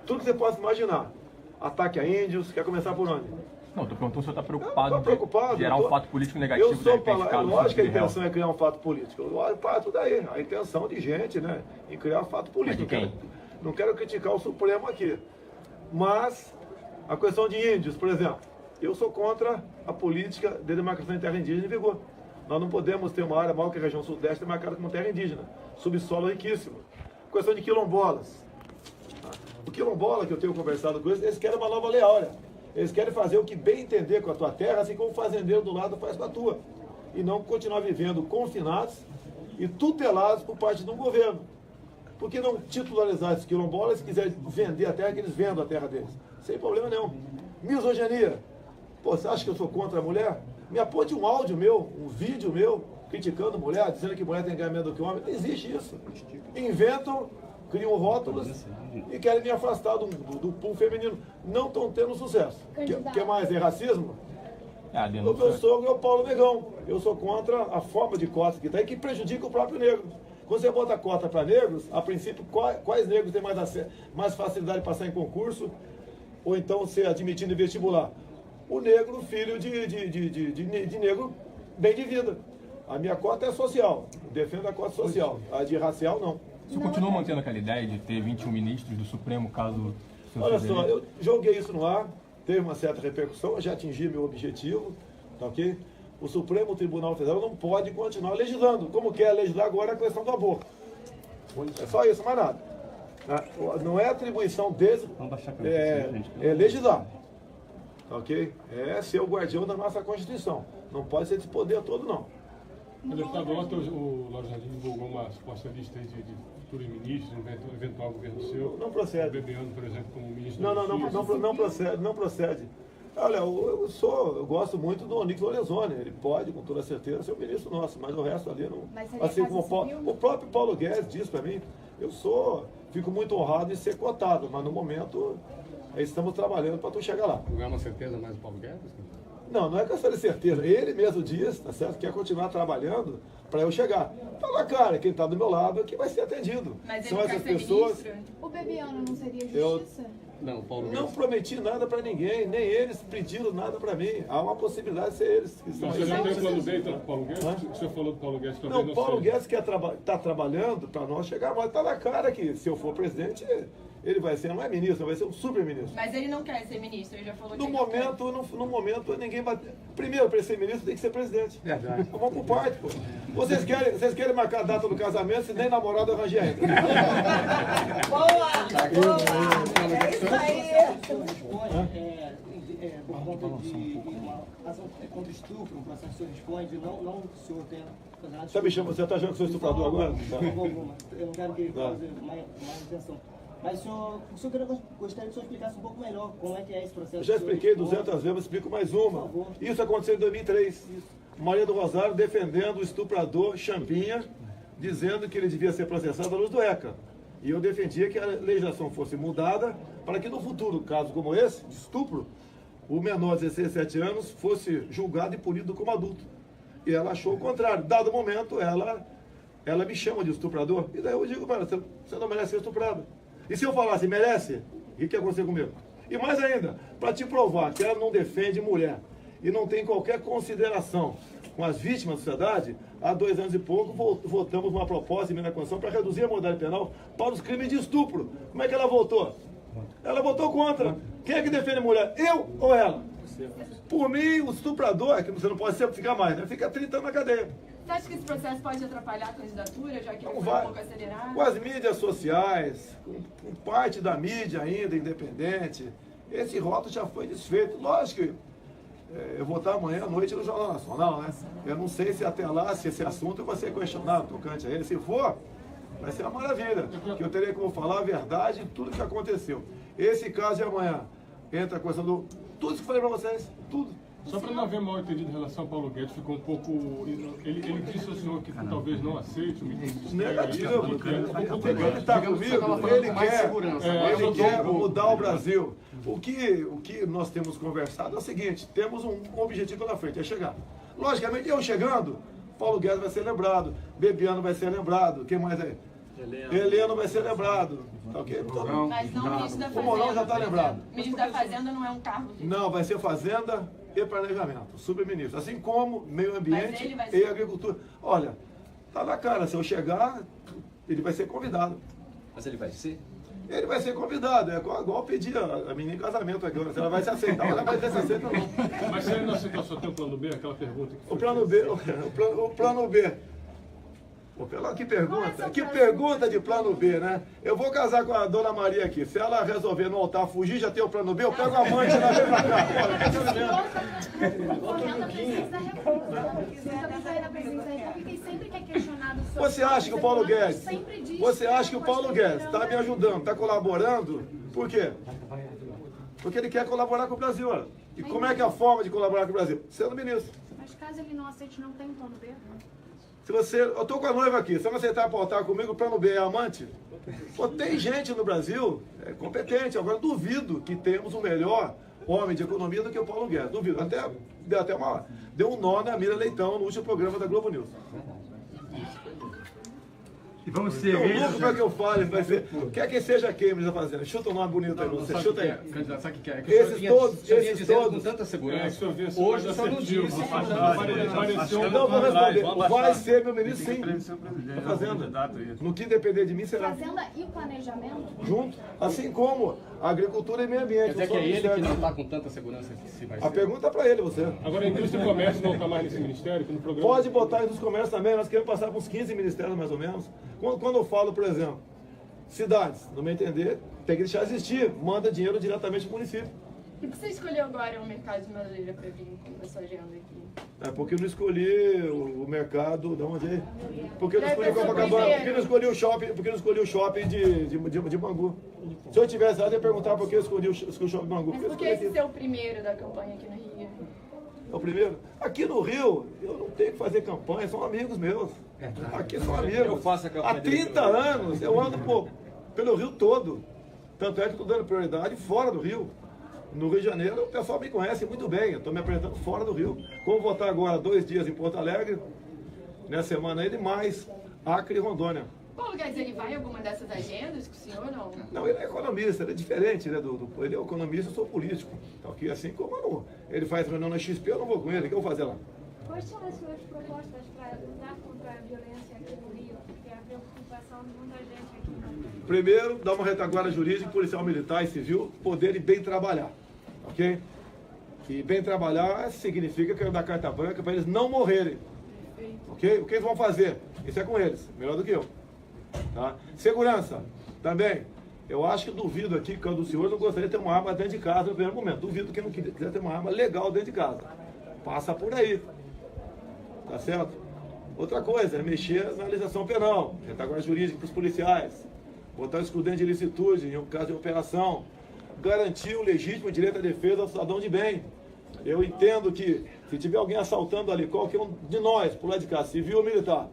tudo que você possa imaginar. Ataque a índios, quer começar por onde? Não, estou perguntando se o senhor está preocupado, Estou preocupado. de gerar um fato político negativo. Eu sou lógico que a de réu. intenção é criar um fato político. Eu parto daí, a intenção de gente, né? Em criar um fato político. Mas de quem? Não quero criticar o Supremo aqui, mas A questão de índios, por exemplo. Eu sou contra a política de demarcação de terra indígena em vigor. Nós não podemos ter uma área maior que a região sudeste demarcada como terra indígena. Subsolo riquíssimo. A questão de quilombolas. O quilombola que eu tenho conversado com eles querem uma nova lei áurea. Eles querem fazer o que bem entender com a tua terra, assim como o fazendeiro do lado faz com a tua. E não continuar vivendo confinados e tutelados por parte de um governo. Por que não titularizar esses quilombolas, se quiserem vender a terra, que eles vendam a terra deles? Sem problema nenhum. Misoginia. Pô, você acha que eu sou contra a mulher? Me aponte um áudio meu, um vídeo meu, criticando mulher, dizendo que mulher tem que ganhar menos do que homem. Não existe isso. Inventam, criam rótulos e querem me afastar do pool feminino. Não estão tendo sucesso. Quer mais? É racismo? O meu sogro é o Paulo Negão. Eu sou contra a forma de cota que está aí, que prejudica o próprio negro. Quando você bota cota para negros, a princípio, quais negros têm mais facilidade de passar em concurso ou então ser admitido em vestibular? O negro, filho de negro bem de vida. A minha cota é social, defendo a cota social. A de racial, não. Você continua mantendo aquela ideia de ter 21 ministros do Supremo, caso... Olha só, eu joguei isso no ar, teve uma certa repercussão, eu já atingi meu objetivo, tá ok? O Supremo Tribunal Federal não pode continuar legislando, como quer legislar agora a questão do aborto. É só isso, mais nada. Não é atribuição deles, é legislar. Ok? É ser o guardião da nossa Constituição. Não pode ser desse poder todo, não. Deputado, ontem o Lauro Jardim divulgou uma suposta lista de futuros ministros, eventual governo seu. Não procede. Bebeano, por exemplo, como ministro Não procede. Olha, eu gosto muito do Onyx Lorenzoni. Ele pode, com toda certeza, ser o ministro nosso, mas o resto ali não. Assim como o próprio Paulo Guedes disse para mim, fico muito honrado em ser cotado, mas no momento estamos trabalhando para tu chegar lá. Não é uma certeza mais o Paulo Guedes? Não é questão de certeza. Ele mesmo diz, tá certo, quer continuar trabalhando para eu chegar. Tá na cara, quem está do meu lado é que vai ser atendido. Mas são ele essas quer ser pessoas. ministro? O Bebiano não seria justiça? Não, Paulo Não prometi nada para ninguém, nem eles pediram nada para mim. Há uma possibilidade de ser eles que estão. Você já tem plano B então, do Paulo Guedes? O senhor falou do Paulo Guedes também? Não, Paulo Guedes está trabalhando para nós chegar, mas está na cara que se eu for presidente, ele vai ser, não é ministro, vai ser um super-ministro. Mas ele não quer ser ministro, ele já falou que No momento, ninguém vai... Primeiro, para ser ministro, tem que ser presidente. Verdade. Vamos por parte, pô. Vocês querem marcar a data do casamento, se nem namorado eu arranjei ainda. É isso aí! Por conta de uma ação contra estupro, um processo que o senhor responde, não o senhor tem... Você está achando que sou estuprador agora? Eu não quero que cause mais intenção. Mas o senhor gostaria que o senhor explicasse um pouco melhor como é que é esse processo. Eu já expliquei 200 vezes, mas explico mais uma. Isso aconteceu em 2003. Maria do Rosário defendendo o estuprador Champinha, dizendo que ele devia ser processado à luz do ECA. E eu defendia que a legislação fosse mudada para que no futuro, caso como esse, de estupro, o menor de 16, 17 anos fosse julgado e punido como adulto. E ela achou o contrário. Dado o momento, ela me chama de estuprador. E daí eu digo, para você não merece ser estuprada. E se eu falasse, merece, o que ia acontecer comigo? E mais ainda, para te provar que ela não defende mulher e não tem qualquer consideração com as vítimas da sociedade, há 2 anos e pouco votamos uma proposta de emenda à Constituição para reduzir a modalidade penal para os crimes de estupro. Como é que ela votou? Ela votou contra. Quem é que defende a mulher? Eu ou ela? Por mim, o estuprador, que você não pode sempre ficar mais, né? Fica 30 anos na cadeia. Você acha que esse processo pode atrapalhar a candidatura, já que ele foi um pouco acelerado? Com as mídias sociais, com parte da mídia ainda independente, esse rótulo já foi desfeito. Lógico que eu vou estar amanhã à noite no Jornal Nacional, né? Eu não sei se até lá, se esse assunto vai ser questionado tocante a ele. Se for, vai ser uma maravilha, que eu terei como falar a verdade de tudo que aconteceu. Esse caso de amanhã entra a questão do... Tudo isso que eu falei para vocês, tudo. Só para não haver mal entendido em relação ao Paulo Guedes, ficou um pouco... Ele disse ao senhor que talvez não aceite o ministério. Negativo, ele está comigo, ele quer mudar o Brasil. O que nós temos conversado é o seguinte, temos um objetivo pela frente, é chegar. Logicamente, eu chegando, Paulo Guedes vai ser lembrado, Bebiano vai ser lembrado, quem mais é? Heleno vai ser lembrado. Tá okay? Então, mas não o ministro da Fazenda. O Mourão já está lembrado. O ministro da Fazenda não é um cargo de... Não, vai ser Fazenda e Planejamento, subministro. Assim como Meio Ambiente e Agricultura. Olha, tá na cara, se eu chegar, ele vai ser convidado. Mas ele vai ser? ele vai ser convidado. É igual pedir a menina em casamento aqui. Se ela vai se aceitar, ela vai ter se aceitar, não. Mas se ele não aceitar, só tem o plano B? Aquela pergunta que foi O plano B, o plano B. Pô, que pergunta, que pergunta de plano B, né? Eu vou casar com a dona Maria aqui. Se ela resolver no altar fugir, já tem o plano B, eu pego a amante e ela vem pra cá. Você acha que o Paulo Guedes, está me ajudando, está colaborando? Por quê? Porque ele quer colaborar com o Brasil, olha. E como é que é a forma de colaborar com o Brasil? Sendo ministro. Mas caso ele não aceite, não tem um plano B? Eu estou com a noiva aqui, se ela aceitar pautar comigo, o plano B é amante? Pô, tem gente no Brasil competente, agora duvido que temos o melhor homem de economia do que o Paulo Guedes, duvido. Deu um nó na Mira Leitão no último programa da Globo News. E vamos ser como é que eu falo? Vai ser. Quer que seja quem está fazendo? Chuta um nome bonito aí, você chuta aí. Candidato, sabe o que é? Esses todos. Com tanta segurança. Hoje só não disse. Não, vou responder. Vai ser meu ministro, sim. Está fazendo. No que depender de mim, será. Fazenda e planejamento? Junto. Assim como a agricultura e meio ambiente. Quer dizer que é ele que não está com tanta segurança que se vai ser. A pergunta é para ele, você. Agora, a indústria e comércio não está mais nesse ministério? Que no programa... Pode botar aí dos comércios também. Nós queremos passar por uns 15 ministérios, mais ou menos. Quando eu falo, por exemplo, cidades, no meu entender, tem que deixar existir. Manda dinheiro diretamente para o município. E por que você escolheu agora o mercado de Madureira para vir com essa agenda aqui? É porque eu não escolhi o mercado, de onde é? Porque eu não escolhi Copacabana, porque eu não escolhi o shopping, de Bangu. Se eu tivesse lá, eu ia perguntar por que eu escolhi o shopping de Bangu. Mas por que esse ser o primeiro da campanha aqui no Rio? É o primeiro? Aqui no Rio, eu não tenho que fazer campanha, são amigos meus. Aqui são amigos. Eu faço a campanha. Há 30 anos eu ando pelo Rio todo. Tanto é que estou dando prioridade fora do Rio. No Rio de Janeiro, o pessoal me conhece muito bem. Eu estou me apresentando fora do Rio. Como vou estar agora 2 dias em Porto Alegre, nessa semana aí, mais Acre e Rondônia. Paulo Guedes, ele vai em alguma dessas agendas que o senhor não? Não, ele é economista, ele é diferente, né? Ele é economista, eu sou político. Então, aqui, assim como ele faz reunião na XP, eu não vou com ele. O que eu vou fazer lá? Quais são as suas propostas para lutar contra a violência aqui no Rio? Porque é a preocupação de muita gente aqui no Rio. Primeiro, dar uma retaguarda jurídica, policial, militar e civil poderem bem trabalhar, ok? E bem trabalhar significa que eu dar carta branca para eles não morrerem, ok? O que eles vão fazer? Isso é com eles, melhor do que eu. Tá? Segurança, também. Eu acho que duvido aqui que o do senhor não gostaria de ter uma arma dentro de casa no primeiro momento. Duvido que não quiser ter uma arma legal dentro de casa. Passa por aí. Tá certo? Outra coisa é mexer na legislação penal, retaguarda jurídica para os policiais, botar o excludente de ilicitude em um caso de operação, garantir o legítimo direito à defesa do cidadão de bem. Eu entendo que se tiver alguém assaltando ali, qualquer um de nós, por lá de cá, civil ou militar,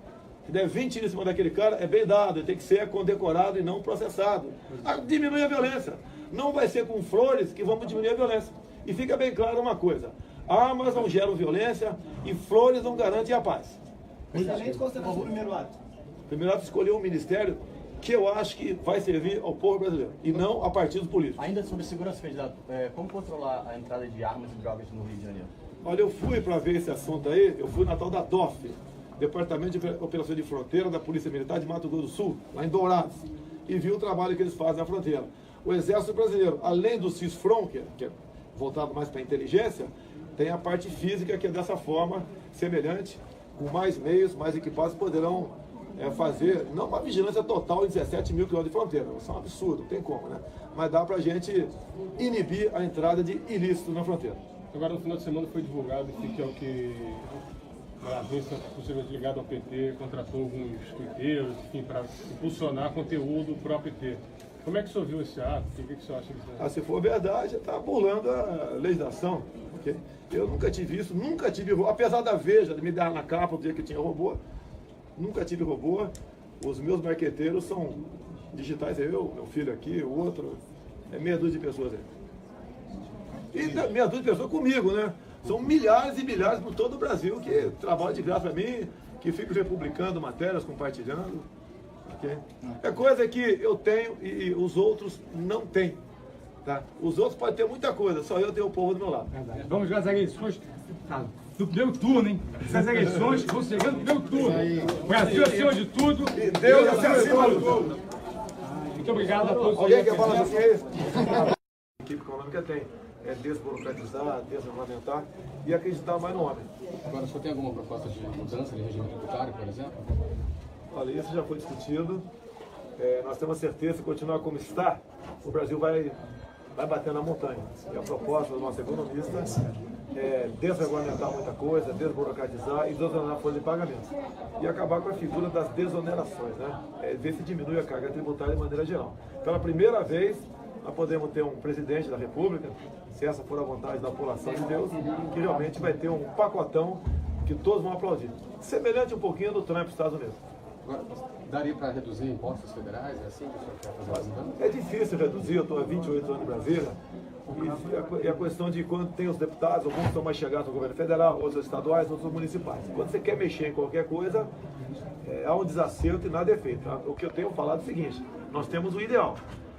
que der 20 tiros em cima daquele cara, é bem dado, ele tem que ser condecorado e não processado. Diminui a violência. Não vai ser com flores que vamos diminuir a violência. E fica bem claro uma coisa, armas não geram violência e flores não garantem a paz. Excelente, qual será o primeiro ato? O primeiro ato é escolher um ministério que eu acho que vai servir ao povo brasileiro, e não a partidos políticos. Ainda sobre segurança, candidato, como controlar a entrada de armas e drogas no Rio de Janeiro? Olha, eu fui para ver esse assunto aí, eu fui na tal da DOF, Departamento de Operações de Fronteira da Polícia Militar de Mato Grosso do Sul, lá em Dourados, e vi o trabalho que eles fazem na fronteira. O Exército Brasileiro, além do CISFRON, que é voltado mais para a inteligência, tem a parte física que é dessa forma, semelhante, com mais meios, mais equipados, poderão fazer, não uma vigilância total em 17 mil quilômetros de fronteira, isso é um absurdo, não tem como, né? Mas dá pra gente inibir a entrada de ilícitos na fronteira. Agora, no final de semana foi divulgado que é o que a agência possivelmente ligada ao PT contratou alguns tuiteiros, enfim, para impulsionar conteúdo para o PT. Como é que o senhor viu esse ato? O que o senhor acha disso? Se for verdade, está burlando a legislação. Okay? Eu nunca tive isso, nunca tive robô, apesar da Veja me dar na capa do dia que tinha robô, nunca tive robô. Os meus marqueteiros são digitais, eu, meu filho aqui, o outro, meia dúzia de pessoas aí. E meia dúzia de pessoas comigo, né? São milhares e milhares por todo o Brasil que trabalham de graça para mim, que ficam republicando matérias, compartilhando. Okay? É coisa que eu tenho e os outros não têm. Tá? Os outros podem ter muita coisa, só eu tenho o povo do meu lado. Vamos ver as eleições do primeiro turno, hein? Essas eleições vão chegando no primeiro turno. O Brasil acima de tudo. E Deus acima de tudo. Muito obrigado a todos. Alguém quer falar assim? É isso? A equipe econômica tem. É desburocratizar, desregulamentar e acreditar mais no homem. Agora, o senhor tem alguma proposta de mudança de regime tributário, por exemplo? Olha, isso já foi discutido. Nós temos certeza que continuar como está, o Brasil vai bater na montanha. E a proposta do nosso economista é desregulamentar muita coisa, desburocratizar e desonerar a folha de pagamento. E acabar com a figura das desonerações, né? Ver se diminui a carga tributária de maneira geral. Pela primeira vez, nós podemos ter um presidente da República, se essa for a vontade da população de Deus, que realmente vai ter um pacotão que todos vão aplaudir. Semelhante um pouquinho do Trump nos Estados Unidos. Agora, daria para reduzir impostos federais? É assim que o senhor quer fazer as mudanças? É difícil reduzir, eu estou há 28 anos em Brasília, e a questão de quando tem os deputados, alguns são mais chegados ao governo federal, outros estaduais, outros municipais. Quando você quer mexer em qualquer coisa, há um desacerto e nada é feito. O que eu tenho falado é o seguinte, nós temos o ideal,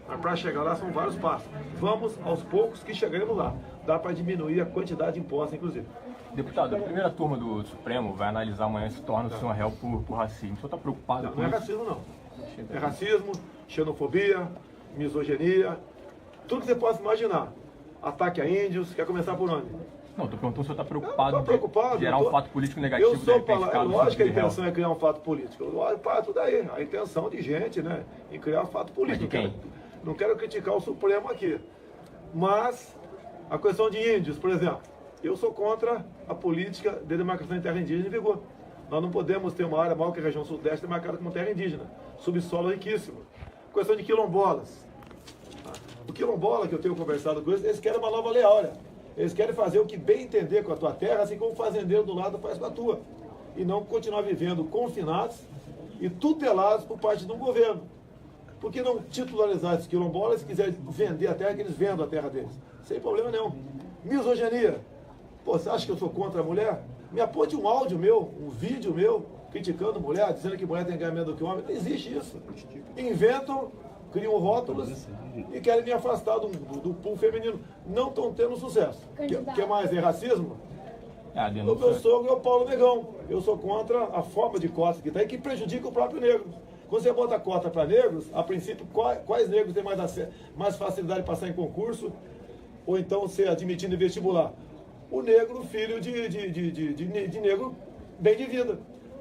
mas para chegar lá são vários passos. Vamos aos poucos que chegaremos lá. Dá para diminuir a quantidade de impostos, inclusive. Deputado, a primeira turma do Supremo vai analisar amanhã se torna-se um réu por racismo. O senhor está preocupado com Não é isso? racismo, não. É racismo, xenofobia, misoginia, tudo que você possa imaginar. Ataque a índios, quer começar por onde? Não, estou perguntando se o senhor está preocupado Estou preocupado. em gerar um fato político negativo. Eu sou lógico que a de réu. intenção é criar um fato político. Tudo aí. A intenção de gente, né? Em criar um fato político. Mas de quem? Não quero criticar o Supremo aqui. Mas a questão de índios, por exemplo. Eu sou contra a política de demarcação de terra indígena em vigor. Nós não podemos ter uma área maior que a região sudeste demarcada como terra indígena. Subsolo riquíssimo. Questão de quilombolas. O quilombola que eu tenho conversado com eles querem uma nova lei áurea. Eles querem fazer o que bem entender com a tua terra, assim como o fazendeiro do lado faz com a tua. E não continuar vivendo confinados e tutelados por parte de um governo. Por que não titularizar esses quilombolas, se quiserem vender a terra, que eles vendam a terra deles? Sem problema nenhum. Misoginia. Pô, você acha que eu sou contra a mulher? Me aponte um áudio meu, um vídeo meu, criticando mulher, dizendo que mulher tem que ganhar menos do que homem. Não existe isso. Inventam, criam rótulos e querem me afastar do pool feminino. Não estão tendo sucesso. O que mais? É racismo? O meu sogro é o Paulo Negão. Eu sou contra a forma de cota que tem, que prejudica o próprio negro. Quando você bota cota para negros, a princípio, quais negros têm mais facilidade de passar em concurso ou então ser admitido em vestibular? O negro, filho de negro bem de vida.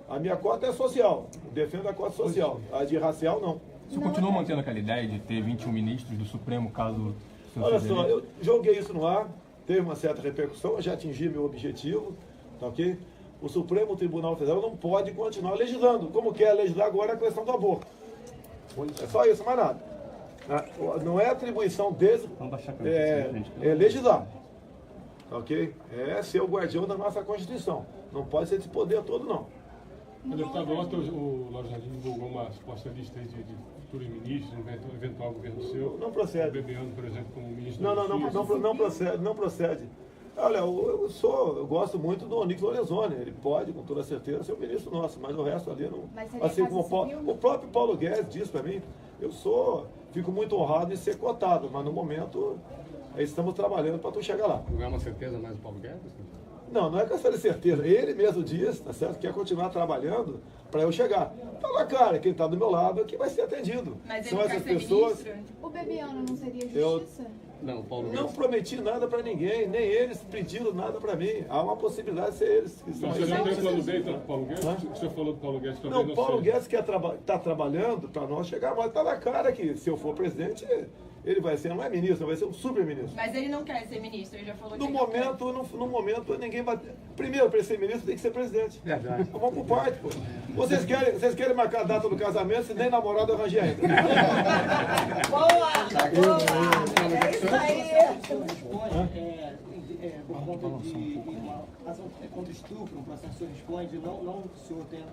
A minha cota é social, defendo a cota social, a de racial não. O senhor continua mantendo aquela ideia de ter 21 ministros do Supremo, caso o senhor Olha seja só, eleito? eu joguei isso no ar, teve uma certa repercussão, eu já atingi meu objetivo, tá ok? O Supremo Tribunal Federal não pode continuar legislando, como quer legislar agora a questão do aborto. É só isso, mais nada. Não é atribuição deles, é legislar. Ok? É ser o guardião da nossa Constituição. Não pode ser esse poder todo, não. Deputado, ontem o Lauro Jardim divulgou uma suposta lista aí de futuros ministros, eventual governo seu. Não procede. O Bebiano, por exemplo, como ministro Não procede. Olha, eu gosto muito do Onyx Lorenzoni. Ele pode, com toda certeza, ser o ministro nosso, mas o resto ali não. Assim como o próprio Paulo Guedes disse para mim, fico muito honrado em ser cotado, mas no momento estamos trabalhando para tu chegar lá. Não é uma certeza mais o Paulo Guedes? Não é questão de certeza. Ele mesmo diz, tá certo? Quer continuar trabalhando para eu chegar. Tá na cara, quem está do meu lado é que vai ser atendido. Mas são ele essas quer ser pessoas. ministro? O Bebiano não seria justiça? Não, o Paulo Não Guedes. prometi nada para ninguém, nem eles pediram nada para mim. Há uma possibilidade de ser eles que Não, são você não tem aí. plano B então, Paulo Guedes? O senhor falou do Paulo Guedes também. Não, Paulo seja. Guedes está trabalhando para nós chegar, mas está na cara que se eu for presidente, ele vai ser, não é ministro, vai ser um super-ministro. Mas ele não quer ser ministro, ele já falou que No ele não quer. momento, ninguém vai. Primeiro, para ser ministro, tem que ser presidente. Verdade. Vamos por parte, pô. Vocês querem marcar a data do casamento, se nem namorado eu arranjei ainda. É isso aí. Por conta de uma ação contra estupro, um processo que o senhor responde, não o senhor tem.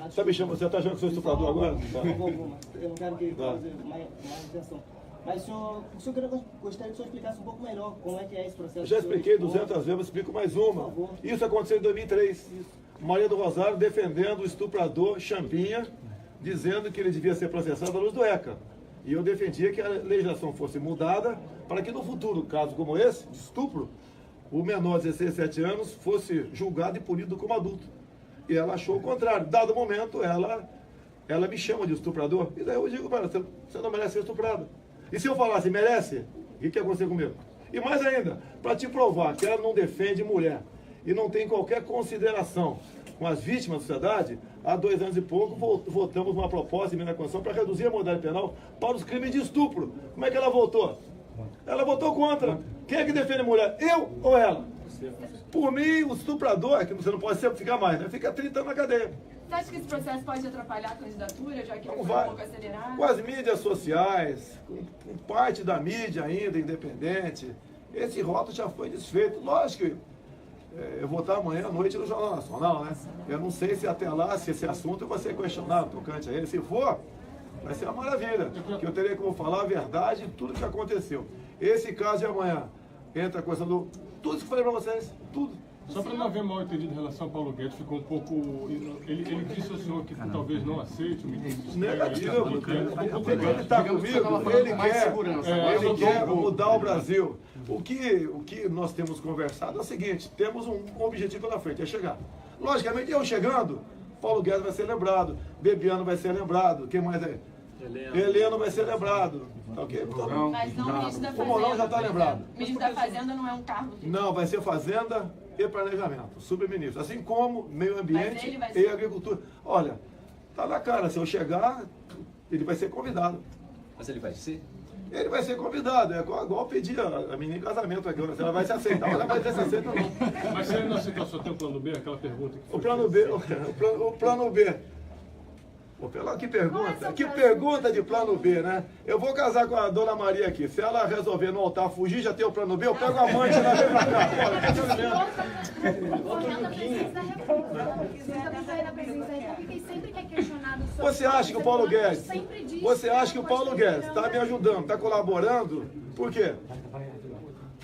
Você está achando que sou estuprador agora? Eu não quero que cause mais intenção. Mas o senhor gostaria que o senhor explicasse um pouco melhor como é que é esse processo. Eu já expliquei 200 vezes, eu explico mais uma. Isso aconteceu em 2003. Maria do Rosário defendendo o estuprador Champinha, dizendo que ele devia ser processado à luz do ECA. E eu defendia que a legislação fosse mudada para que no futuro, caso como esse, de estupro, o menor de 16, 17 anos fosse julgado e punido como adulto. E ela achou o contrário. Dado momento, ela ela me chama de estuprador, e daí eu digo para ela, você não merece ser estuprado. E se eu falasse, merece, o que ia acontecer comigo? E mais ainda, para te provar que ela não defende mulher e não tem qualquer consideração com as vítimas da sociedade, há 2 anos e pouco votamos uma proposta de emenda à Constituição para reduzir a modalidade penal para os crimes de estupro. Como é que ela votou? Ela votou contra. Quem é que defende a mulher? Eu ou ela? Por mim, o estuprador, que você não pode sempre ficar mais, né? Fica 30 anos na cadeia. Você acha que esse processo pode atrapalhar a candidatura, já que ele foi um pouco acelerado? Com as mídias sociais, com parte da mídia ainda independente, esse rótulo já foi desfeito. Lógico que eu vou estar amanhã à noite no Jornal Nacional, né? Eu não sei se até lá, se esse assunto vai ser questionado tocante a ele. Se for, vai ser uma maravilha, que eu terei como falar a verdade de tudo que aconteceu. Esse caso de amanhã entra a questão do... Tudo isso que eu falei para vocês, tudo. Só para não haver mal entendido em relação ao Paulo Guedes, ficou um pouco... Ele disse ao senhor que talvez não aceite o ministro. Negativo, porque ele está comigo, ele quer mudar o Brasil. O que nós temos conversado é o seguinte, temos um objetivo pela frente, é chegar. Logicamente, eu chegando, Paulo Guedes vai ser lembrado, Bebiano vai ser lembrado, quem mais é? Heleno vai ser lembrado. Tá ok? Mas não o ministro da Fazenda. O Mourão já está lembrado. O ministro da Fazenda não é um cargo dele. Não, vai ser Fazenda e Planejamento, subministro. Assim como Meio Ambiente e Agricultura. Olha, tá na cara, se eu chegar, ele vai ser convidado. Mas ele vai ser? Ele vai ser convidado, é igual pedir a menina em casamento aqui, se ela vai se aceitar, ela vai dizer se aceita ou não. Mas se ele não aceitar, só tem o plano B, aquela pergunta que foi... O plano B. Pô, que pergunta, de plano B, né? Eu vou casar com a dona Maria aqui. Se ela resolver no altar fugir, já tem o plano B, eu pego a amante e ela vem pra cá. Você acha que o Paulo Guedes está me ajudando, está colaborando? Por quê?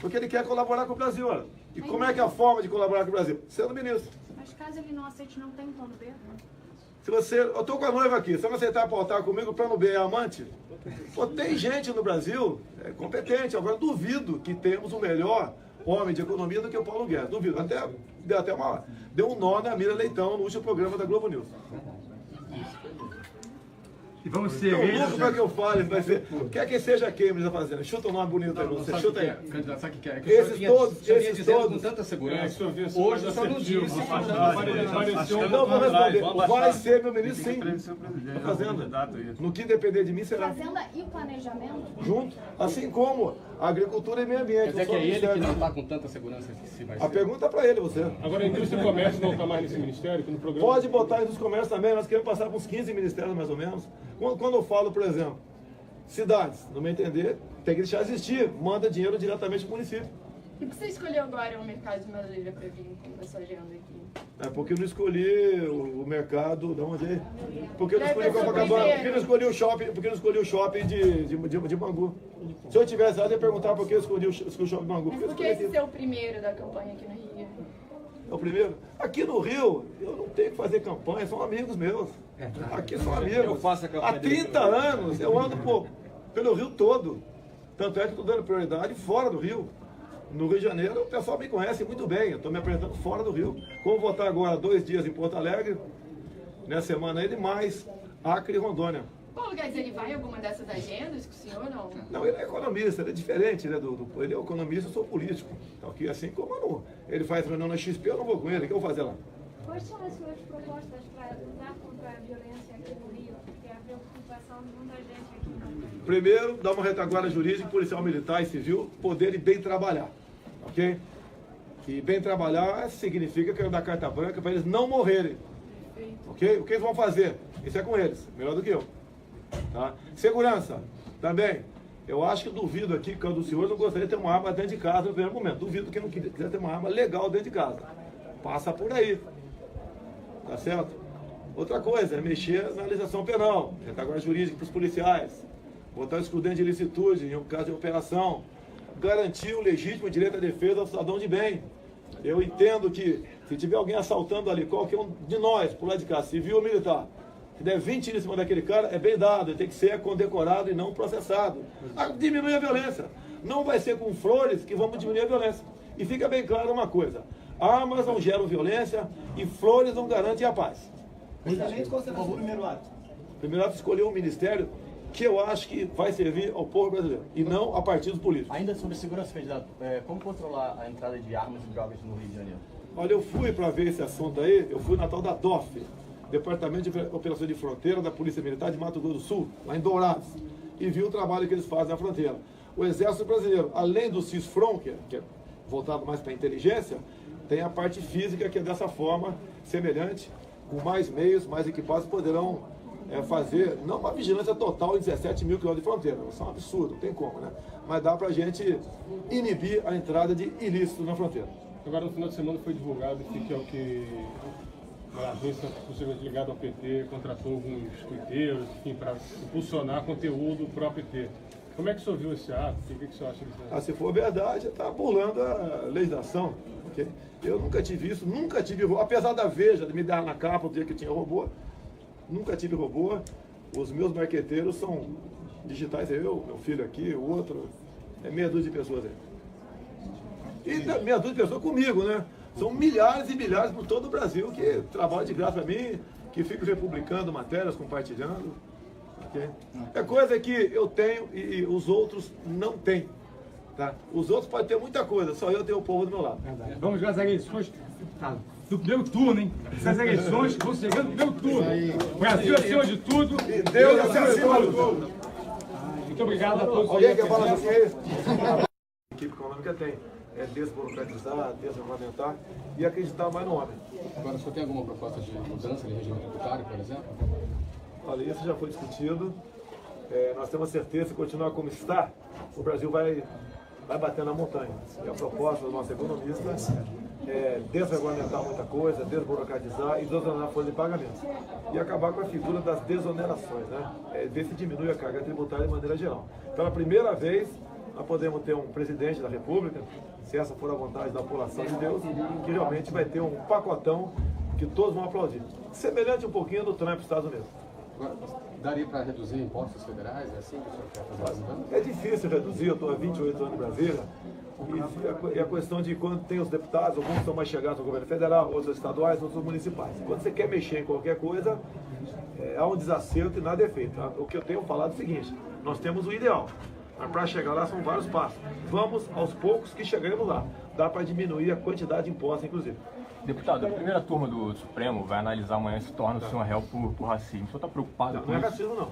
Porque ele quer colaborar com o Brasil, olha. E como é que é a forma de colaborar com o Brasil? Sendo ministro. Mas caso ele não aceite, não tem plano B? Eu estou com a noiva aqui, se você não aceitar pautar comigo, o plano B é amante? Pô, tem gente no Brasil competente, agora duvido que temos o melhor homem de economia do que o Paulo Guedes, duvido. Deu um nó na Mira Leitão no último programa da Globo News. E vamos ser louco para que eu fale, vai ser. Quer que seja quem me está fazendo? Chuta um nome bonito aí, você chuta aí. Candidato, sabe o que é? Esses todos. Com tanta segurança. Hoje eu só não disse. Não, vou responder. Vai ser meu ministro, sim. A Fazenda. No que depender de mim, será. Fazenda e Planejamento? Junto. Assim como a Agricultura e Meio Ambiente. Quer dizer que é ele que não está com tanta segurança que se vai ser. A pergunta é para ele, você. Agora, a Indústria e Comércio não está mais nesse ministério? Que no programa... Pode botar a Indústria e Comércio também. Nós queremos passar por uns 15 ministérios, mais ou menos. Quando eu falo, por exemplo, cidades, no meu entender, tem que deixar existir. Manda dinheiro diretamente para o município. E por que você escolheu agora o mercado de Madureira para vir com essa agenda aqui? É porque eu não escolhi o mercado, de onde é? Porque eu não escolhi Copacabana, porque eu não escolhi o shopping, de Bangu. Se eu tivesse lá, eu ia perguntar por que eu escolhi o shopping de Bangu. Mas por que esse ser o primeiro da campanha aqui no Rio? É o primeiro? Aqui no Rio, eu não tenho que fazer campanha, são amigos meus. Aqui são amigos. Eu faço a campanha. Há 30 anos eu ando pelo Rio todo. Tanto é que estou dando prioridade fora do Rio. No Rio de Janeiro, o pessoal me conhece muito bem. Eu estou me apresentando fora do Rio. Como vou estar agora 2 dias em Porto Alegre, nessa semana ele, mais Acre e Rondônia. Paulo Guedes, ele vai em alguma dessas agendas com o senhor ou não? Não, ele é economista, ele é diferente, né? Ele é economista, eu sou político. Então, assim como eu não, ele faz reunião na XP, eu não vou com ele. O que eu vou fazer lá? Quais são as suas propostas para lutar contra a violência aqui no Rio? Porque é a preocupação de muita gente aqui no Rio. Primeiro, dar uma retaguarda jurídica, policial, militar e civil poderem bem trabalhar, ok? E bem trabalhar significa que eu dar carta branca para eles não morrerem, ok? O que eles vão fazer? Isso é com eles, melhor do que eu. Tá? Segurança, também. Eu acho que duvido aqui, quando o senhor não gostaria de ter uma arma dentro de casa no primeiro momento. Duvido que não quiser ter uma arma legal dentro de casa. Passa por aí. Tá certo? Outra coisa é mexer na legislação penal, retaguarda jurídica para os policiais, botar o excludente de ilicitude em um caso de operação, garantir o legítimo direito à defesa ao cidadão de bem. Eu entendo que se tiver alguém assaltando ali, qualquer um de nós, por lá de cá, civil ou militar, se der 20 tiros em cima daquele cara, é bem dado, ele tem que ser condecorado e não processado. Diminui a violência. Não vai ser com flores que vamos diminuir a violência. E fica bem claro uma coisa, armas não geram violência e flores não garantem a paz. Justamente qual será o primeiro ato? Primeiro ato, escolher um ministério que eu acho que vai servir ao povo brasileiro e não a partidos políticos. Ainda sobre segurança, candidato, como controlar a entrada de armas e drogas no Rio de Janeiro? Olha, eu fui para ver esse assunto aí, eu fui na tal da DOF, Departamento de Operações de Fronteira da Polícia Militar de Mato Grosso do Sul, lá em Dourados, e vi o trabalho que eles fazem na fronteira. O Exército Brasileiro, além do CISFRON, que é voltado mais para a inteligência, tem a parte física que é dessa forma, semelhante, com mais meios, mais equipados, poderão fazer, não uma vigilância total em 17 mil quilômetros de fronteira, isso é um absurdo, não tem como, né? Mas dá para a gente inibir a entrada de ilícitos na fronteira. Agora, no final de semana foi divulgado que é o que a agência possivelmente ligada ao PT contratou alguns tuiteiros, enfim, para impulsionar conteúdo para o PT. Como é que o senhor viu esse ato? O que o senhor acha disso? Se for verdade, está burlando a legislação. Okay? Eu nunca tive isso, nunca tive robô, apesar da Veja de me dar na capa o dia que tinha robô, nunca tive robô. Os meus marqueteiros são digitais, meu filho aqui, o outro, meia dúzia de pessoas aí. E meia dúzia de pessoas comigo, né? São milhares e milhares por todo o Brasil que trabalham de graça para mim, que ficam republicando matérias, compartilhando. Okay? É coisa que eu tenho e os outros não têm. Tá? Os outros podem ter muita coisa, só eu tenho o povo do meu lado. Vamos ver as eleições do primeiro turno, hein? Essas eleições vão chegando no primeiro turno. Brasil acima de tudo. E Deus acima de tudo. Muito obrigado a todos. Alguém quer falar assim aí? A equipe econômica tem. Desburocratizar, desregulamentar e acreditar mais no homem. Agora, o senhor tem alguma proposta de mudança de regime tributário, por exemplo? Olha, isso já foi discutido. Nós temos certeza que continuar como está, o Brasil vai bater na montanha. E a proposta do nosso economista é desregulamentar muita coisa, desburocratizar e desonerar a folha de pagamento. E acabar com a figura das desonerações, né? Ver se diminui a carga tributária de maneira geral. Pela primeira vez, nós podemos ter um presidente da República, se essa for a vontade da população de Deus, que realmente vai ter um pacotão que todos vão aplaudir. Semelhante um pouquinho do Trump nos Estados Unidos. Agora, daria para reduzir impostos federais? É assim que o senhor quer fazer as mudanças? É difícil reduzir, eu estou há 28 anos em Brasília, e a questão de quando tem os deputados, alguns são mais chegados ao governo federal, outros estaduais, outros municipais. Quando você quer mexer em qualquer coisa, há um desacerto e nada é feito. O que eu tenho falado é o seguinte, nós temos o ideal. Mas para chegar lá são vários passos. Vamos aos poucos que chegaremos lá. Dá para diminuir a quantidade de impostos, inclusive. Deputado, a primeira turma do Supremo vai analisar amanhã se torna o senhor réu por racismo. O senhor está preocupado com não é isso? racismo, não.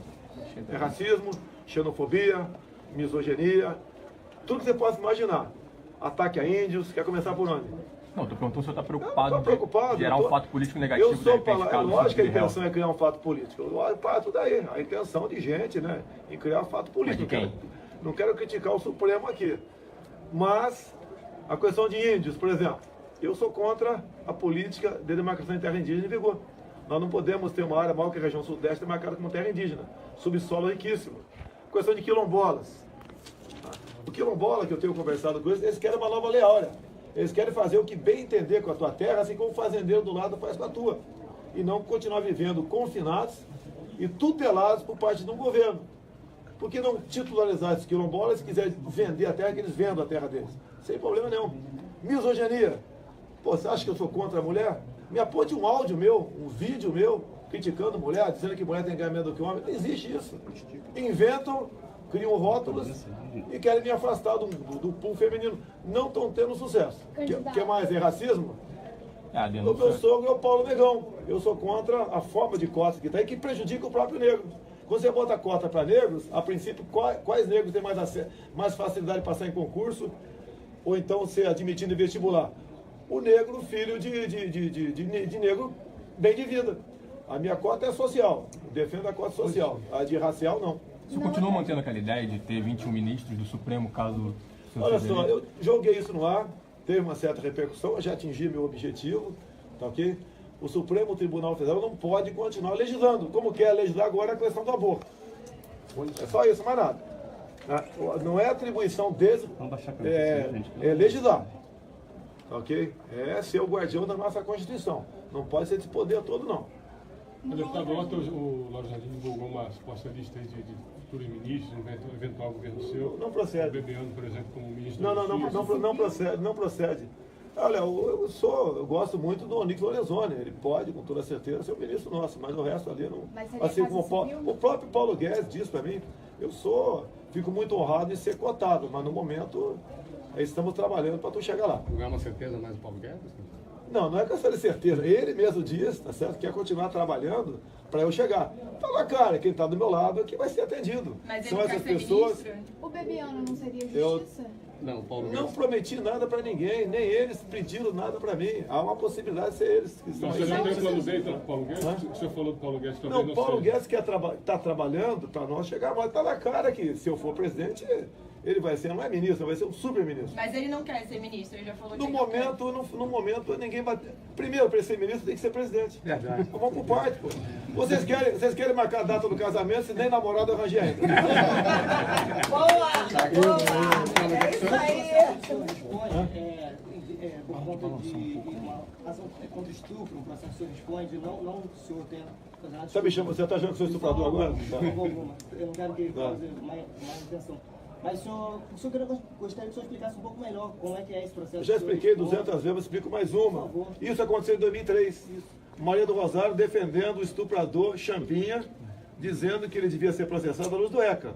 É racismo, xenofobia, misoginia, tudo que você possa imaginar. Ataque a índios, quer começar por onde? Não, estou perguntando se o senhor está preocupado, preocupado de gerar um fato político negativo. Eu sou lógico que a intenção é criar um fato político. Eu parto daí, a intenção de gente, né? Em criar um fato político. Mas de quem? Não quero criticar o Supremo aqui. Mas a questão de índios, por exemplo, eu sou contra a política de demarcação de terra indígena em vigor. Nós não podemos ter uma área maior que a região sudeste demarcada como terra indígena. Subsolo riquíssimo. A questão de quilombolas. O quilombola que eu tenho conversado com eles querem uma nova lei áurea. Eles querem fazer o que bem entender com a tua terra, assim como o fazendeiro do lado faz com a tua. E não continuar vivendo confinados e tutelados por parte de um governo. Por que não titularizar esses quilombolas, se quiser vender a terra, que eles vendam a terra deles? Sem problema nenhum. Misoginia. Pô, você acha que eu sou contra a mulher? Me aponte um áudio meu, um vídeo meu, criticando mulher, dizendo que mulher tem que ganhar menos do que homem. Não existe isso. Inventam, criam rótulos e querem me afastar do pool feminino. Não estão tendo sucesso. O que mais? É racismo? O meu sogro é o Paulo Negão. Eu sou contra a forma de cota que está aí, que prejudica o próprio negro. Quando você bota cota para negros, a princípio, quais negros têm mais facilidade de passar em concurso ou então ser admitido em vestibular? O negro, filho de negro bem de vida. A minha cota é social, defendo a cota social. A de racial, não. O senhor continua mantendo aquela ideia de ter 21 ministros do Supremo, caso... Olha só, eu joguei isso no ar, teve uma certa repercussão, eu já atingi meu objetivo, tá ok? O Supremo Tribunal Federal não pode continuar legislando, como quer legislar agora a questão do aborto. É só isso, mais nada. Não é atribuição deles, é legislar. Ok? É ser o guardião da nossa Constituição. Não pode ser desse poder todo, não. Deputado, ontem o Lauro Jardim divulgou uma suposta lista de futuros ministros, eventual governo seu. Não procede. O Bebeano, por exemplo, como ministro não procede. Olha, eu gosto muito do Onyx Lorenzoni, ele pode, com toda certeza, ser o ministro nosso, mas o resto ali não... Assim como o próprio Paulo Guedes disse para mim, fico muito honrado em ser cotado, mas no momento estamos trabalhando para tu chegar lá. Não é uma certeza mais o Paulo Guedes? Não é questão de certeza, ele mesmo diz, tá certo, quer continuar trabalhando para eu chegar. Fala, cara, quem está do meu lado aqui vai ser atendido. Mas são ele essas quer ser pessoas... ministro? O Bebiano não seria justiça? Não, Paulo Não Guedes. prometi nada para ninguém, nem eles pediram nada para mim. Há uma possibilidade de ser eles que estão Você não tem plano B então, Paulo Guedes? O senhor falou do Paulo Guedes também. Não, Paulo Guedes está trabalhando para nós chegar, mas está na cara que se eu for presidente, ele vai ser, não é ministro, vai ser um super-ministro. Mas ele não quer ser ministro, ele já falou que No momento, ninguém vai... Primeiro, para ser ministro, tem que ser presidente. Verdade. Vamos por parte, pô. Vocês querem marcar a data do casamento, se nem namorado eu arranjei ainda. É isso aí! Por conta de uma ação contra estupro, um processo que o senhor responde, não o senhor tem considerado... Você está achando que sou estuprador agora? Eu não quero que cause mais atenção. Mas o senhor gostaria que o senhor explicasse um pouco melhor como é que é esse processo. Eu já expliquei 200 vezes, mas explico mais uma. Isso aconteceu em 2003. Maria do Rosário defendendo o estuprador Champinha, dizendo que ele devia ser processado à luz do ECA.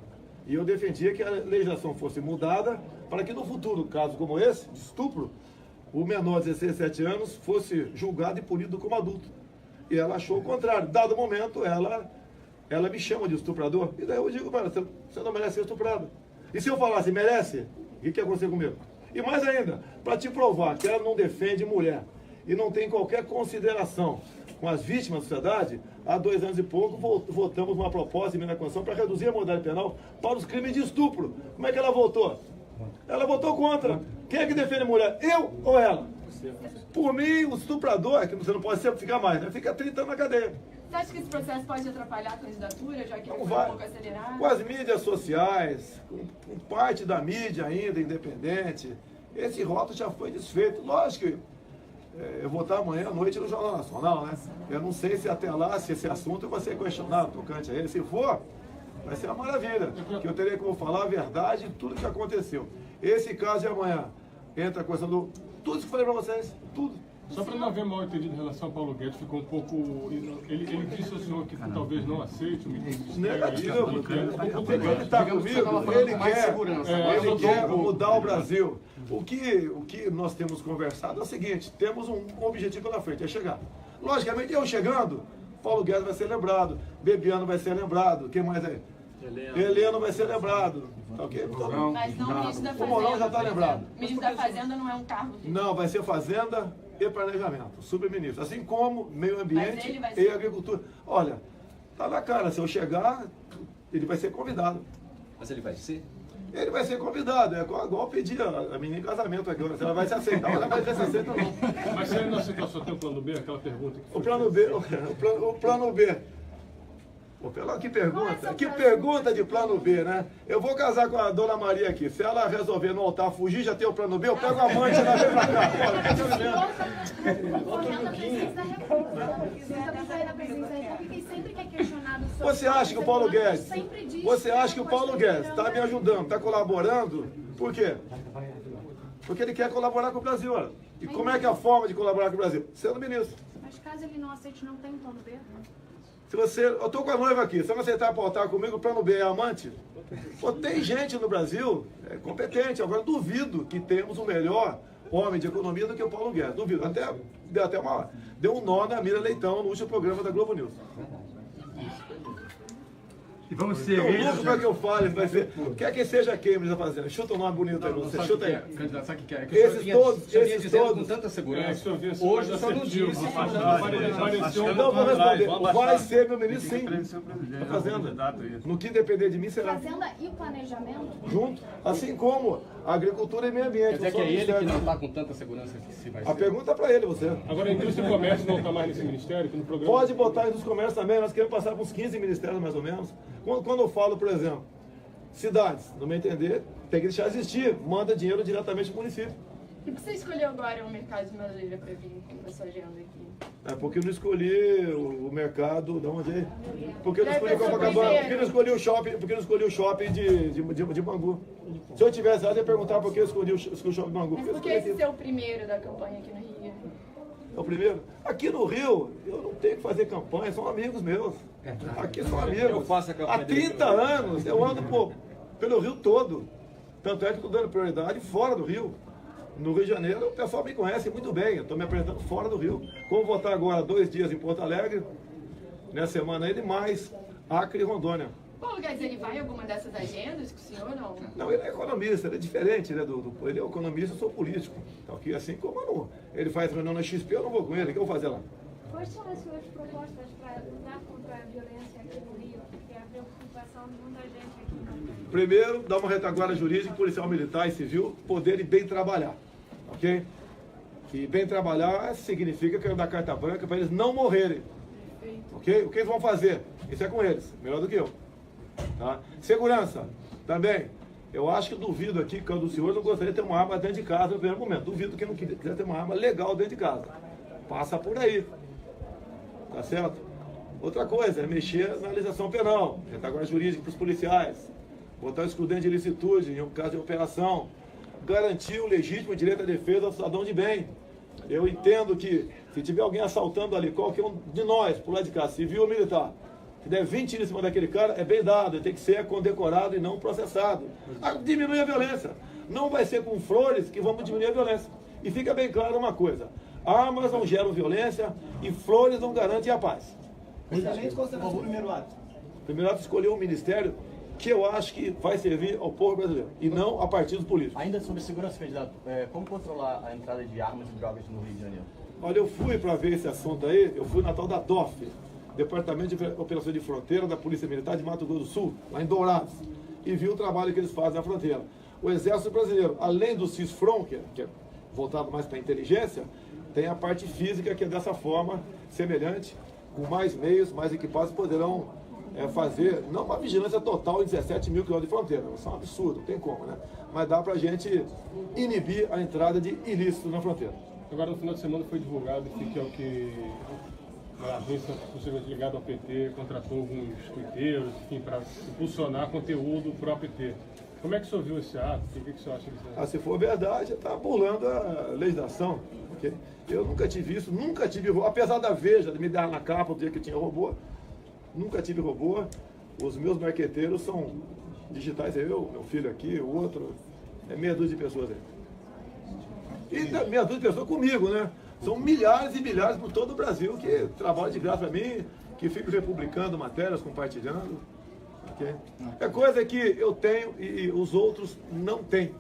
E eu defendia que a legislação fosse mudada para que no futuro, caso como esse, de estupro, o menor de 16, 17 anos fosse julgado e punido como adulto. E ela achou o contrário. Dado momento, ela me chama de estuprador. E daí eu digo, para você não merece ser estuprado. E se eu falasse, merece, o que ia acontecer comigo? E mais ainda, para te provar que ela não defende mulher e não tem qualquer consideração com as vítimas da sociedade, há 2 anos e pouco votamos uma proposta de emenda à Constituição para reduzir a modalidade penal para os crimes de estupro. Como é que ela votou? Ela votou contra. Quem é que defende mulher? Eu ou ela? Por mim, o estuprador, que você não pode sempre ficar mais, né? Fica 30 anos na cadeia. Você acha que esse processo pode atrapalhar a candidatura, já que ele foi um pouco acelerado? Com as mídias sociais, com parte da mídia ainda independente, esse rótulo já foi desfeito. Lógico que eu vou estar amanhã à noite no Jornal Nacional, né? Eu não sei se até lá, se esse assunto vai ser questionado tocante a ele. Se for, vai ser uma maravilha, que eu terei como falar a verdade de tudo que aconteceu. Esse caso de amanhã entra a questão do... Tudo isso que eu falei para vocês, tudo. Só para não haver mal entendido em relação ao Paulo Guedes, ficou um pouco... Ele disse ao senhor que talvez não aceite o ministro. Negativo. Ele está comigo, ele quer mudar o Brasil. O que nós temos conversado é o seguinte, temos um objetivo pela frente, é chegar. Logicamente, eu chegando, Paulo Guedes vai ser lembrado, Bebiano vai ser lembrado, quem mais aí? Heleno vai ser lembrado. Tá okay? Mas não o ministro da Fazenda. O Mourão já está lembrado. O ministro da Fazenda não é um cargo dele. Não, vai ser Fazenda e Planejamento, subministro. Assim como Meio Ambiente e Agricultura. Olha, tá na cara, se eu chegar, ele vai ser convidado. Mas ele vai ser? Ele vai ser convidado, é igual pedir a menina em casamento aqui, se ela vai se aceitar, ela vai se aceitar não. Mas se ele não aceitar, só tem o plano B, aquela pergunta que foi o plano B. Que pergunta de plano B, né? Eu vou casar com a dona Maria aqui. Se ela resolver no altar fugir, já tem o plano B, eu pego a amante e ela vem pra cá. Você acha que o Paulo Guedes está me ajudando, está colaborando? Por quê? Porque ele quer colaborar com o Brasil. Olha. E como é que é a forma de colaborar com o Brasil? Sendo ministro. Mas caso ele não aceite, não tem plano B? Eu estou com a noiva aqui, se eu não aceitar aportar comigo, o plano B é amante? Pô, tem gente no Brasil competente, agora duvido que temos o melhor homem de economia do que o Paulo Guedes, duvido. Deu um nó na Mira Leitão no último programa da Globo News. E vamos ser louco para que eu fale, vai ser. Quer que seja Cambridge da Fazenda? Chuta um nome bonito aí, você. Chuta aí. Candidato, sabe o que é? Esses todos. Com tanta segurança. Hoje só não disse. Não, vou responder. Vai ser meu ministro, sim. Da Fazenda. No que depender de mim, será. Fazenda e planejamento? Junto. Assim como a agricultura e meio ambiente. Quer dizer que é ele que não está com tanta segurança que se vai ser. A pergunta é para ele, você. Agora, a indústria e comércio não está mais nesse ministério? Que no programa... Pode botar a indústria e comércio também. Nós queremos passar por uns 15 ministérios, mais ou menos. Quando eu falo, por exemplo, cidades, no meu entender, tem que deixar existir, manda dinheiro diretamente para o município. Por que você escolheu agora o mercado de Madureira para vir na sua agenda aqui? É porque eu não escolhi o mercado, de onde é? Porque eu não escolhi Copacabana, porque eu não escolhi o shopping, de Bangu. Se eu tivesse lá, eu ia perguntar por que eu escolhi o shopping de Bangu. Mas por que esse ser o primeiro da campanha aqui no Rio? É o primeiro. Aqui no Rio, eu não tenho que fazer campanha, são amigos meus. Aqui são amigos. Eu faço a campanha Há 30 anos eu ando pelo Rio todo. Tanto é que estou dando prioridade fora do Rio. No Rio de Janeiro, o pessoal me conhece muito bem. Eu estou me apresentando fora do Rio. Como vou estar agora 2 dias em Porto Alegre, nessa semana aí, mais Acre e Rondônia. Paulo Guedes, ele vai em alguma dessas agendas com o senhor ou não? Não, ele é economista, ele é diferente, né? Ele é economista, eu sou político. Então, aqui, assim como eu não, ele faz reunião na XP, eu não vou com ele. O que eu vou fazer lá? Quais são as suas propostas para lutar contra a violência aqui no Rio? Porque é a preocupação de muita gente aqui no Rio. Primeiro, dar uma retaguarda jurídica, policial militar e civil poderem bem trabalhar, ok? E bem trabalhar significa que eu dar carta branca para eles não morrerem, ok? O que eles vão fazer? Isso é com eles, melhor do que eu. Tá? Segurança, também. Eu acho que duvido aqui que o do senhor não gostaria de ter uma arma dentro de casa no primeiro momento. Duvido que não quiser ter uma arma legal dentro de casa. Passa por aí. Tá certo? Outra coisa é mexer na legislação penal, retaguarda jurídica para os policiais, botar o excludente de ilicitude em um caso de operação, garantir o legítimo direito à defesa do cidadão de bem. Eu entendo que se tiver alguém assaltando ali, qualquer um de nós, por lá de cá, civil ou militar, que der 20 tiros em cima daquele cara, é bem dado, ele tem que ser condecorado e não processado. Diminui a violência. Não vai ser com flores que vamos diminuir a violência. E fica bem claro uma coisa, armas não geram violência e flores não garantem a paz. Presidente, qual será o primeiro ato? O primeiro ato escolheu um ministério que eu acho que vai servir ao povo brasileiro e não a partidos políticos. Ainda sobre segurança, candidato, como controlar a entrada de armas e drogas no Rio de Janeiro? Olha, eu fui para ver esse assunto aí, eu fui na tal da DOF, Departamento de Operações de Fronteira da Polícia Militar de Mato Grosso do Sul, lá em Dourados, e vi o trabalho que eles fazem na fronteira. O Exército Brasileiro, além do CISFRON, que é voltado mais para a inteligência, tem a parte física que é dessa forma, semelhante, com mais meios, mais equipados, poderão fazer, não uma vigilância total em 17 mil quilômetros de fronteira, isso é um absurdo, não tem como, né? Mas dá pra gente inibir a entrada de ilícitos na fronteira. Agora, no final de semana foi divulgado que a agência possivelmente ligada ao PT contratou alguns tuiteiros, enfim, para impulsionar conteúdo para o PT. Como é que o senhor viu esse ato? O que o senhor acha disso? Se for verdade, está burlando a legislação. Okay? Eu nunca tive isso, nunca tive robô. Apesar da Veja me dar na capa o dia que tinha robô, nunca tive robô. Os meus marqueteiros são digitais, eu, meu filho aqui, o outro, meia dúzia de pessoas aí. E meia dúzia de pessoas comigo, né? São milhares e milhares por todo o Brasil que trabalham de graça para mim, que ficam republicando matérias, compartilhando. Okay? É coisa que eu tenho e os outros não têm.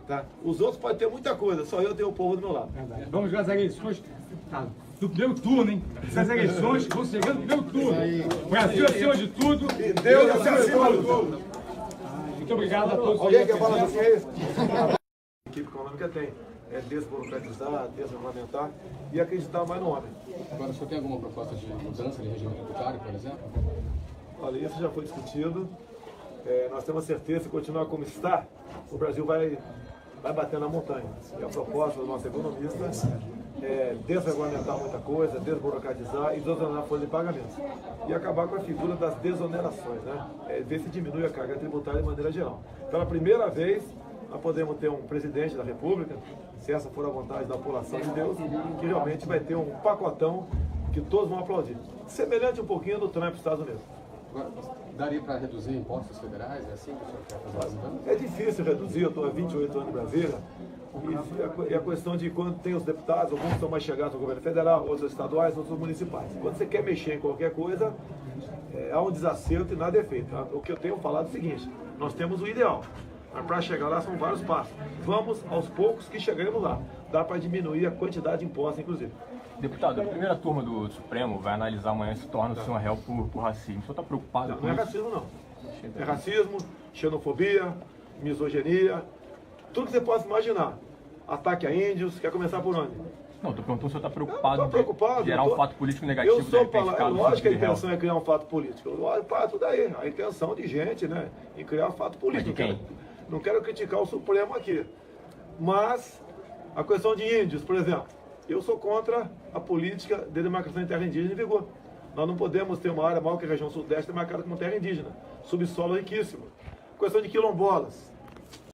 Tá? Os outros podem ter muita coisa, só eu tenho o povo do meu lado. Vamos às eleições do primeiro turno, hein? Essas eleições vão chegando no primeiro turno. O Brasil acima de tudo. E Deus acima de tudo. Muito obrigado a todos. Alguém quer falar assim? A equipe econômica tem. É desburocratizar, desregulamentar e acreditar mais no homem. Agora, o senhor tem alguma proposta de mudança de regime tributário, por exemplo? Olha, isso já foi discutido. Nós temos certeza que se continuar como está, o Brasil vai bater na montanha. E a proposta do nosso economista é desregulamentar muita coisa, desburocratizar e desonerar a folha de pagamentos. E acabar com a figura das desonerações, né? Ver se diminui a carga tributária de maneira geral. Pela primeira vez, nós podemos ter um presidente da República, se essa for a vontade da população de Deus, que realmente vai ter um pacotão que todos vão aplaudir. Semelhante um pouquinho do Trump nos Estados Unidos. Agora, daria para reduzir impostos federais? É assim que o senhor quer fazer as mudanças? É difícil reduzir, eu estou há 28 anos em Brasília, e a questão de quando tem os deputados, alguns são mais chegados ao governo federal, outros estaduais, outros municipais. Quando você quer mexer em qualquer coisa, há um desacerto e nada é feito. Tá? O que eu tenho falado é o seguinte, nós temos o ideal. Mas para chegar lá são vários passos. Vamos aos poucos que chegaremos lá. Dá para diminuir a quantidade de impostos, inclusive. Deputado, a primeira turma do Supremo vai analisar amanhã se torna-se um réu por racismo. O senhor está preocupado com Não é isso? racismo, não. É racismo, xenofobia, misoginia, tudo que você possa imaginar. Ataque a índios, quer começar por onde? Não, estou perguntando se o senhor está preocupado, Estou preocupado. de gerar um fato político negativo. Eu sou de repente, caso lógico que a seja réu. intenção é criar um fato político. Para tudo aí. A intenção de gente, né? Em criar um fato político. Mas de quem? Não quero criticar o Supremo aqui. Mas A questão de índios, por exemplo. Eu sou contra a política de demarcação de terra indígena em vigor. Nós não podemos ter uma área maior que a região sudeste demarcada como terra indígena. Subsolo riquíssimo. A questão de quilombolas.